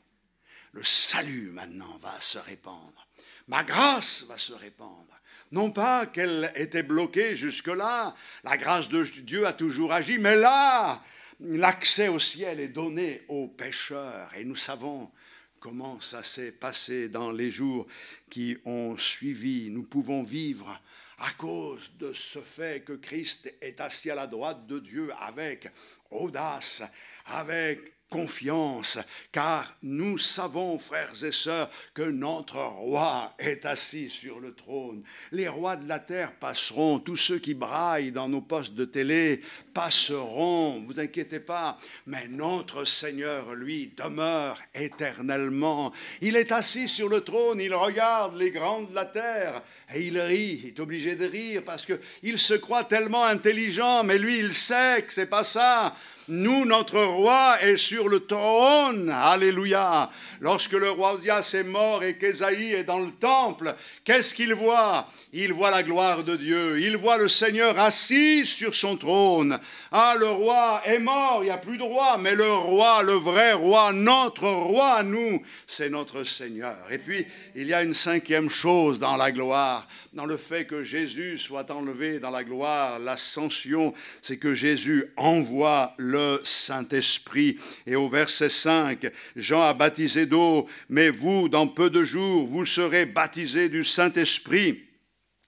Le salut maintenant va se répandre. Ma grâce va se répandre. Non pas qu'elle était bloquée jusque-là. La grâce de Dieu a toujours agi. Mais là, l'accès au ciel est donné aux pécheurs. Et nous savons comment ça s'est passé dans les jours qui ont suivi. Nous pouvons vivre à cause de ce fait que Christ est assis à la droite de Dieu avec audace, avec confiance, car nous savons, frères et sœurs, que notre roi est assis sur le trône. Les rois de la terre passeront, tous ceux qui braillent dans nos postes de télé passeront, vous inquiétez pas, mais notre Seigneur, lui, demeure éternellement. Il est assis sur le trône, il regarde les grands de la terre et il rit, il est obligé de rire parce qu'il se croit tellement intelligent, mais lui, il sait que c'est pas ça. Nous, notre roi est sur le trône. Alléluia. Lorsque le roi Osias est mort et qu'Ésaïe est dans le temple, qu'est-ce qu'il voit? Il voit la gloire de Dieu. Il voit le Seigneur assis sur son trône. Ah, le roi est mort, il n'y a plus de roi, mais le roi, le vrai roi, notre roi, nous, c'est notre Seigneur. Et puis, il y a une cinquième chose dans la gloire, dans le fait que Jésus soit enlevé dans la gloire, l'ascension, c'est que Jésus envoie le Saint-Esprit. Et au verset 5, Jean a baptisé d'eau, mais vous, dans peu de jours, vous serez baptisés du Saint-Esprit.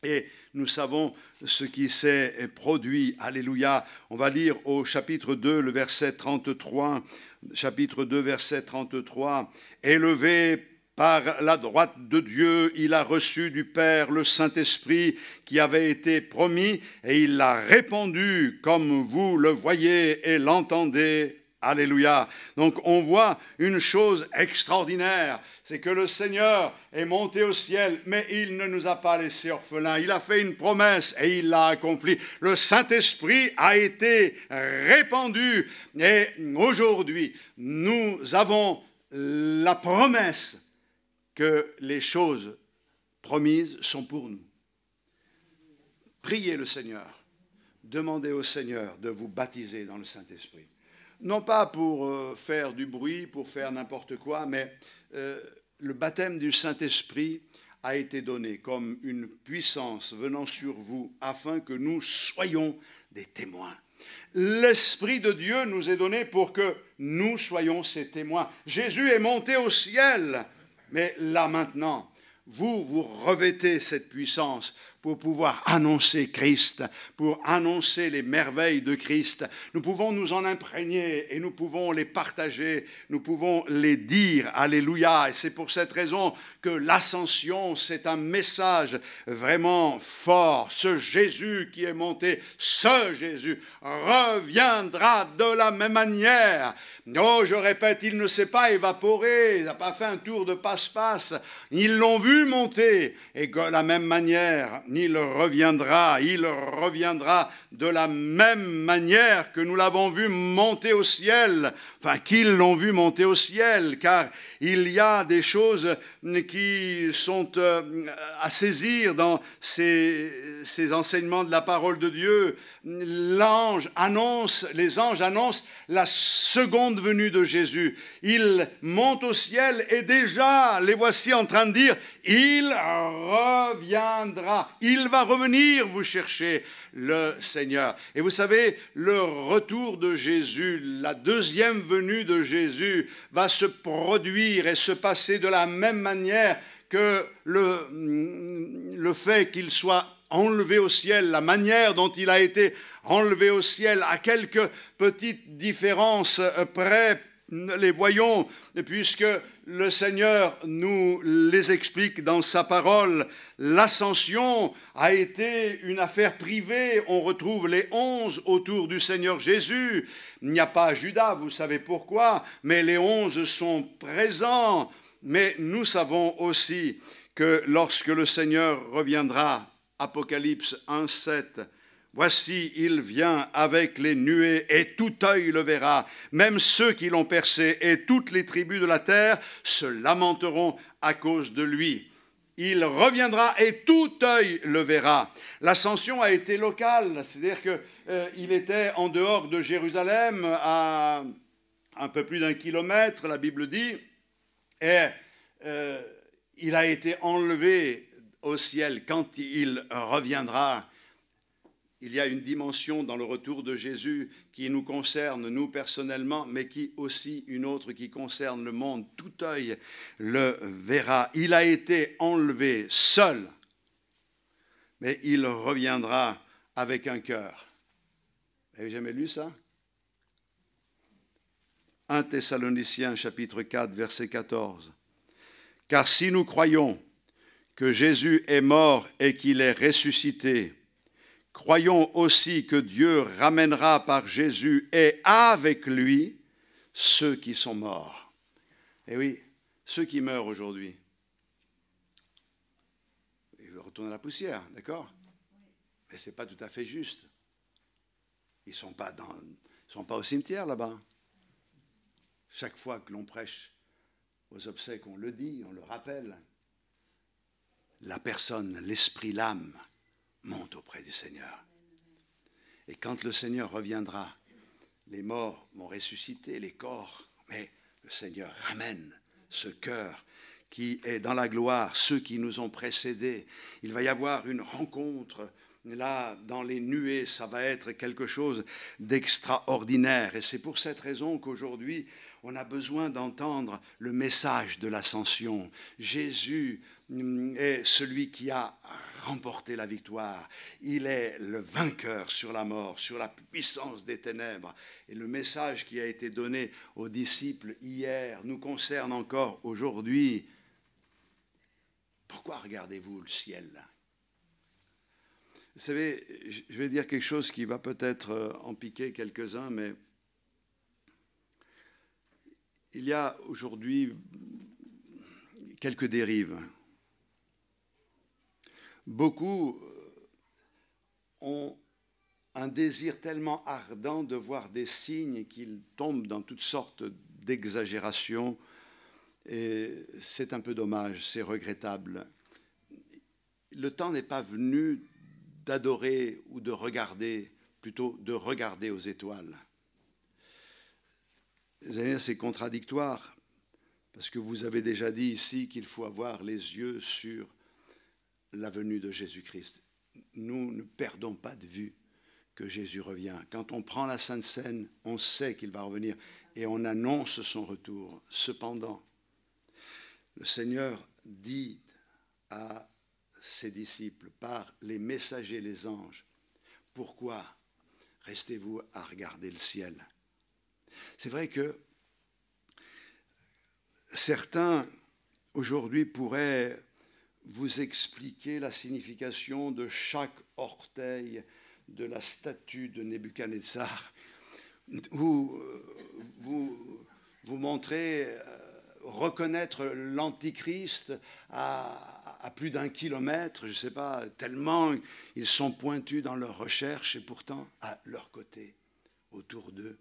Et nous savons ce qui s'est produit. Alléluia. On va lire au chapitre 2, le verset 33. Chapitre 2, verset 33. Élevé par la droite de Dieu, il a reçu du Père le Saint-Esprit qui avait été promis et il l'a répandu comme vous le voyez et l'entendez. Alléluia. Donc on voit une chose extraordinaire, c'est que le Seigneur est monté au ciel, mais il ne nous a pas laissés orphelins. Il a fait une promesse et il l'a accomplie. Le Saint-Esprit a été répandu et aujourd'hui, nous avons la promesse que les choses promises sont pour nous. Priez le Seigneur, demandez au Seigneur de vous baptiser dans le Saint-Esprit. Non pas pour faire du bruit, pour faire n'importe quoi, mais le baptême du Saint-Esprit a été donné comme une puissance venant sur vous afin que nous soyons des témoins. L'Esprit de Dieu nous est donné pour que nous soyons ses témoins. Jésus est monté au ciel, mais là maintenant, vous revêtez cette puissance pour pouvoir annoncer Christ, pour annoncer les merveilles de Christ. Nous pouvons nous en imprégner et nous pouvons les partager, nous pouvons les dire. Alléluia. Et c'est pour cette raison que l'ascension, c'est un message vraiment fort. Ce Jésus qui est monté, ce Jésus reviendra de la même manière. Oh, je répète, il ne s'est pas évaporé, il n'a pas fait un tour de passe-passe. Ils l'ont vu monter et de la même manière, il reviendra de la même manière que nous l'avons vu monter au ciel, enfin qu'ils l'ont vu monter au ciel, car il y a des choses qui sont à saisir dans ces enseignements de la parole de Dieu. Les anges annoncent la seconde venue de Jésus. Ils montent au ciel et déjà les voici en train de dire, il reviendra, il va revenir vous chercher, le Seigneur. Et vous savez, le retour de Jésus, la deuxième venue de Jésus va se produire et se passer de la même manière que le fait qu'il soit enlevé au ciel, la manière dont il a été enlevé au ciel, à quelques petites différences près, les voyons, puisque le Seigneur nous les explique dans sa parole. L'ascension a été une affaire privée. On retrouve les 11 autour du Seigneur Jésus. Il n'y a pas Judas, vous savez pourquoi, mais les 11 sont présents. Mais nous savons aussi que lorsque le Seigneur reviendra, Apocalypse 1:7, voici, il vient avec les nuées et tout œil le verra, même ceux qui l'ont percé et toutes les tribus de la terre se lamenteront à cause de lui. Il reviendra et tout œil le verra. L'ascension a été locale, c'est-à-dire qu'il était en dehors de Jérusalem, à un peu plus d'1 kilomètre, la Bible dit, et il a été enlevé au ciel. Quand il reviendra, il y a une dimension dans le retour de Jésus qui nous concerne, nous personnellement, mais qui aussi une autre qui concerne le monde. Tout œil le verra. Il a été enlevé seul, mais il reviendra avec un cœur. Vous n'avez jamais lu ça? 1 Thessaloniciens chapitre 4, verset 14. Car si nous croyons que Jésus est mort et qu'il est ressuscité, croyons aussi que Dieu ramènera par Jésus et avec lui ceux qui sont morts. Et oui, ceux qui meurent aujourd'hui, ils retournent à la poussière, d'accord? Mais ce n'est pas tout à fait juste. Ils ne sont pas au cimetière là-bas. Chaque fois que l'on prêche aux obsèques, on le dit, on le rappelle. La personne, l'esprit, l'âme monte auprès du Seigneur. Et quand le Seigneur reviendra, les morts vont ressusciter, les corps, mais le Seigneur ramène ce cœur qui est dans la gloire, ceux qui nous ont précédés. Il va y avoir une rencontre. Là, dans les nuées, ça va être quelque chose d'extraordinaire. Et c'est pour cette raison qu'aujourd'hui, on a besoin d'entendre le message de l'ascension. Jésus est celui qui a remporté la victoire. Il est le vainqueur sur la mort, sur la puissance des ténèbres. Et le message qui a été donné aux disciples hier nous concerne encore aujourd'hui. Pourquoi regardez-vous le ciel ? Vous savez, je vais dire quelque chose qui va peut-être en piquer quelques-uns, mais il y a aujourd'hui quelques dérives. Beaucoup ont un désir tellement ardent de voir des signes qu'ils tombent dans toutes sortes d'exagérations. Et c'est un peu dommage, c'est regrettable. Le temps n'est pas venu d'adorer ou de regarder, plutôt de regarder aux étoiles. C'est contradictoire, parce que vous avez déjà dit ici qu'il faut avoir les yeux sur la venue de Jésus-Christ. Nous ne perdons pas de vue que Jésus revient. Quand on prend la Sainte Seine, on sait qu'il va revenir et on annonce son retour. Cependant, le Seigneur dit à ses disciples par les messagers, les anges, pourquoi restez-vous à regarder le ciel ? C'est vrai que certains aujourd'hui pourraient vous expliquer la signification de chaque orteil de la statue de Nebuchadnezzar. Vous montrez reconnaître l'Antichrist à plus d'1 kilomètre, je ne sais pas, tellement ils sont pointus dans leur recherche, et pourtant, à leur côté, autour d'eux,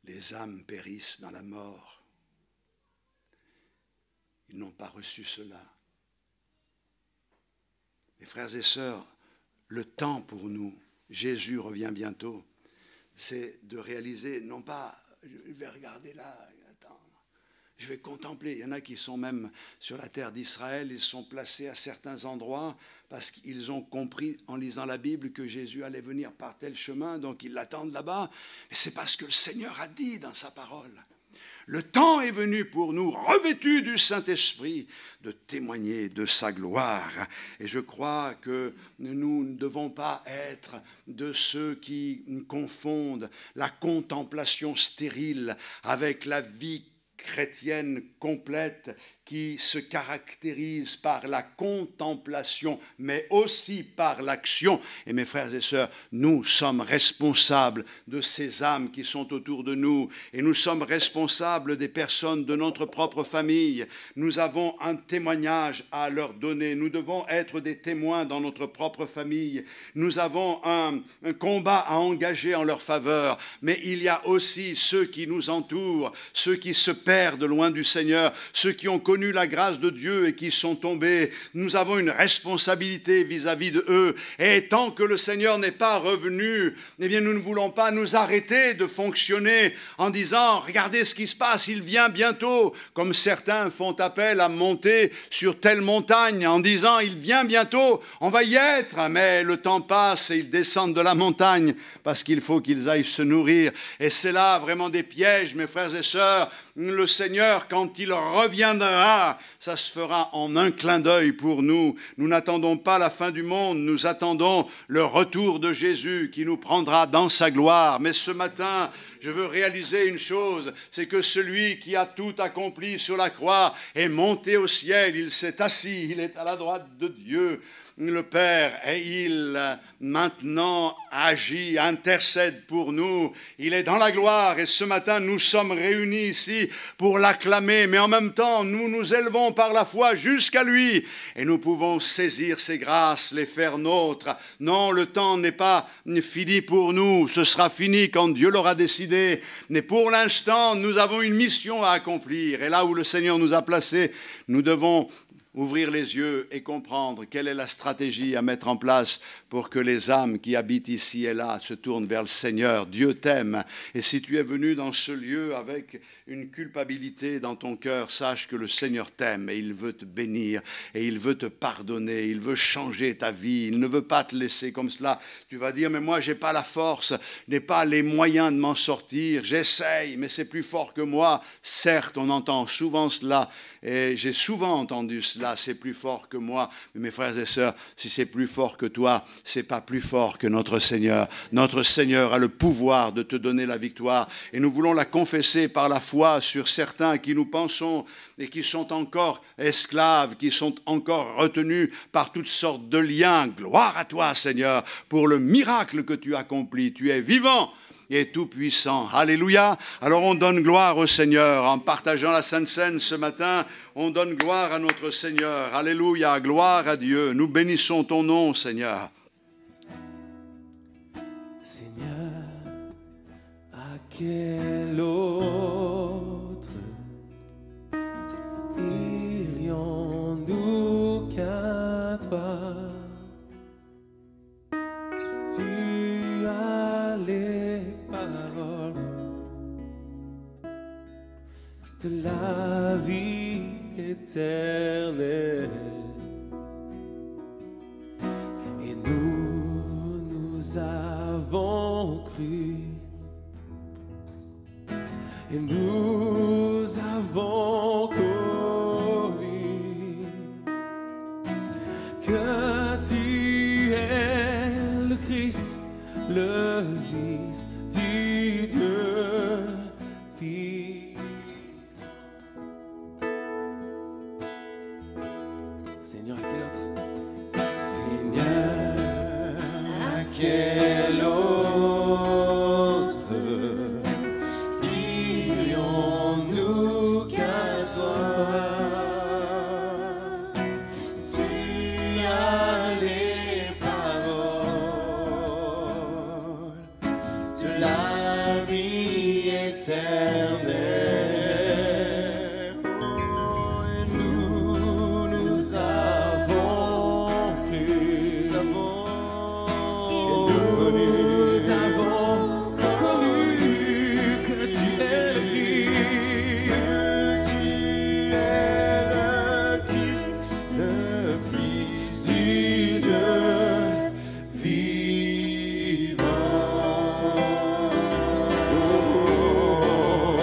les âmes périssent dans la mort. Ils n'ont pas reçu cela. Mes frères et sœurs, le temps pour nous, Jésus revient bientôt, c'est de réaliser, non pas, je vais regarder là, attends, je vais contempler. Il y en a qui sont même sur la terre d'Israël, ils sont placés à certains endroits parce qu'ils ont compris en lisant la Bible que Jésus allait venir par tel chemin, donc ils l'attendent là-bas. Et c'est parce que le Seigneur a dit dans sa parole. Le temps est venu pour nous, revêtus du Saint-Esprit, de témoigner de sa gloire. Et je crois que nous ne devons pas être de ceux qui confondent la contemplation stérile avec la vie chrétienne complète qui se caractérise par la contemplation, mais aussi par l'action. Et mes frères et sœurs, nous sommes responsables de ces âmes qui sont autour de nous, et nous sommes responsables des personnes de notre propre famille. Nous avons un témoignage à leur donner. Nous devons être des témoins dans notre propre famille. Nous avons un combat à engager en leur faveur, mais il y a aussi ceux qui nous entourent, ceux qui se perdent loin du Seigneur, ceux qui ont connu la grâce de Dieu et qui sont tombés. Nous avons une responsabilité vis-à-vis de eux. Et tant que le Seigneur n'est pas revenu, eh bien nous ne voulons pas nous arrêter de fonctionner en disant « Regardez ce qui se passe, il vient bientôt », comme certains font appel à monter sur telle montagne en disant « Il vient bientôt, on va y être », mais le temps passe et ils descendent de la montagne parce qu'il faut qu'ils aillent se nourrir. Et c'est là vraiment des pièges, mes frères et sœurs. Le Seigneur, quand il reviendra, ça se fera en un clin d'œil pour nous. Nous n'attendons pas la fin du monde, nous attendons le retour de Jésus qui nous prendra dans sa gloire. Mais ce matin, je veux réaliser une chose, c'est que celui qui a tout accompli sur la croix est monté au ciel, il s'est assis, il est à la droite de Dieu. le Père, et il maintenant agit, intercède pour nous. Il est dans la gloire et ce matin nous sommes réunis ici pour l'acclamer, mais en même temps nous nous élevons par la foi jusqu'à lui et nous pouvons saisir ses grâces, les faire nôtres. Non, le temps n'est pas fini pour nous, ce sera fini quand Dieu l'aura décidé, mais pour l'instant nous avons une mission à accomplir et là où le Seigneur nous a placés, nous devons ouvrir les yeux et comprendre quelle est la stratégie à mettre en place pour que les âmes qui habitent ici et là se tournent vers le Seigneur. Dieu t'aime. Et si tu es venu dans ce lieu avec une culpabilité dans ton cœur, sache que le Seigneur t'aime et il veut te bénir et il veut te pardonner, il veut changer ta vie. Il ne veut pas te laisser comme cela. Tu vas dire, mais moi, je n'ai pas la force, je n'ai pas les moyens de m'en sortir. J'essaye, mais c'est plus fort que moi. Certes, on entend souvent cela et j'ai souvent entendu cela, c'est plus fort que moi. Mais mes frères et sœurs, si c'est plus fort que toi, c'est pas plus fort que notre Seigneur. Notre Seigneur a le pouvoir de te donner la victoire et nous voulons la confesser par la foi sur certains qui nous pensons et qui sont encore esclaves, qui sont encore retenus par toutes sortes de liens. Gloire à toi, Seigneur, pour le miracle que tu accomplis. Tu es vivant et tout-puissant. Alléluia. Alors on donne gloire au Seigneur. En partageant la Sainte Seine ce matin, on donne gloire à notre Seigneur. Alléluia. Gloire à Dieu. Nous bénissons ton nom, Seigneur. Seigneur, à quel autre irions-nous qu'à toi? Tu as les paroles de la vie éternelle. Et nous avons cru. Et nous avons connu que tu es le Christ, le Fils du Dieu vivant. Seigneur, à quel autre? Seigneur, à quel autre irions-nous qu'à toi? Tu as les paroles de la vie éternelle. Oh, et nous avons cru. Nous avons connu que tu es le Christ, le Fils du Dieu vivant. Oh,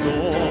ton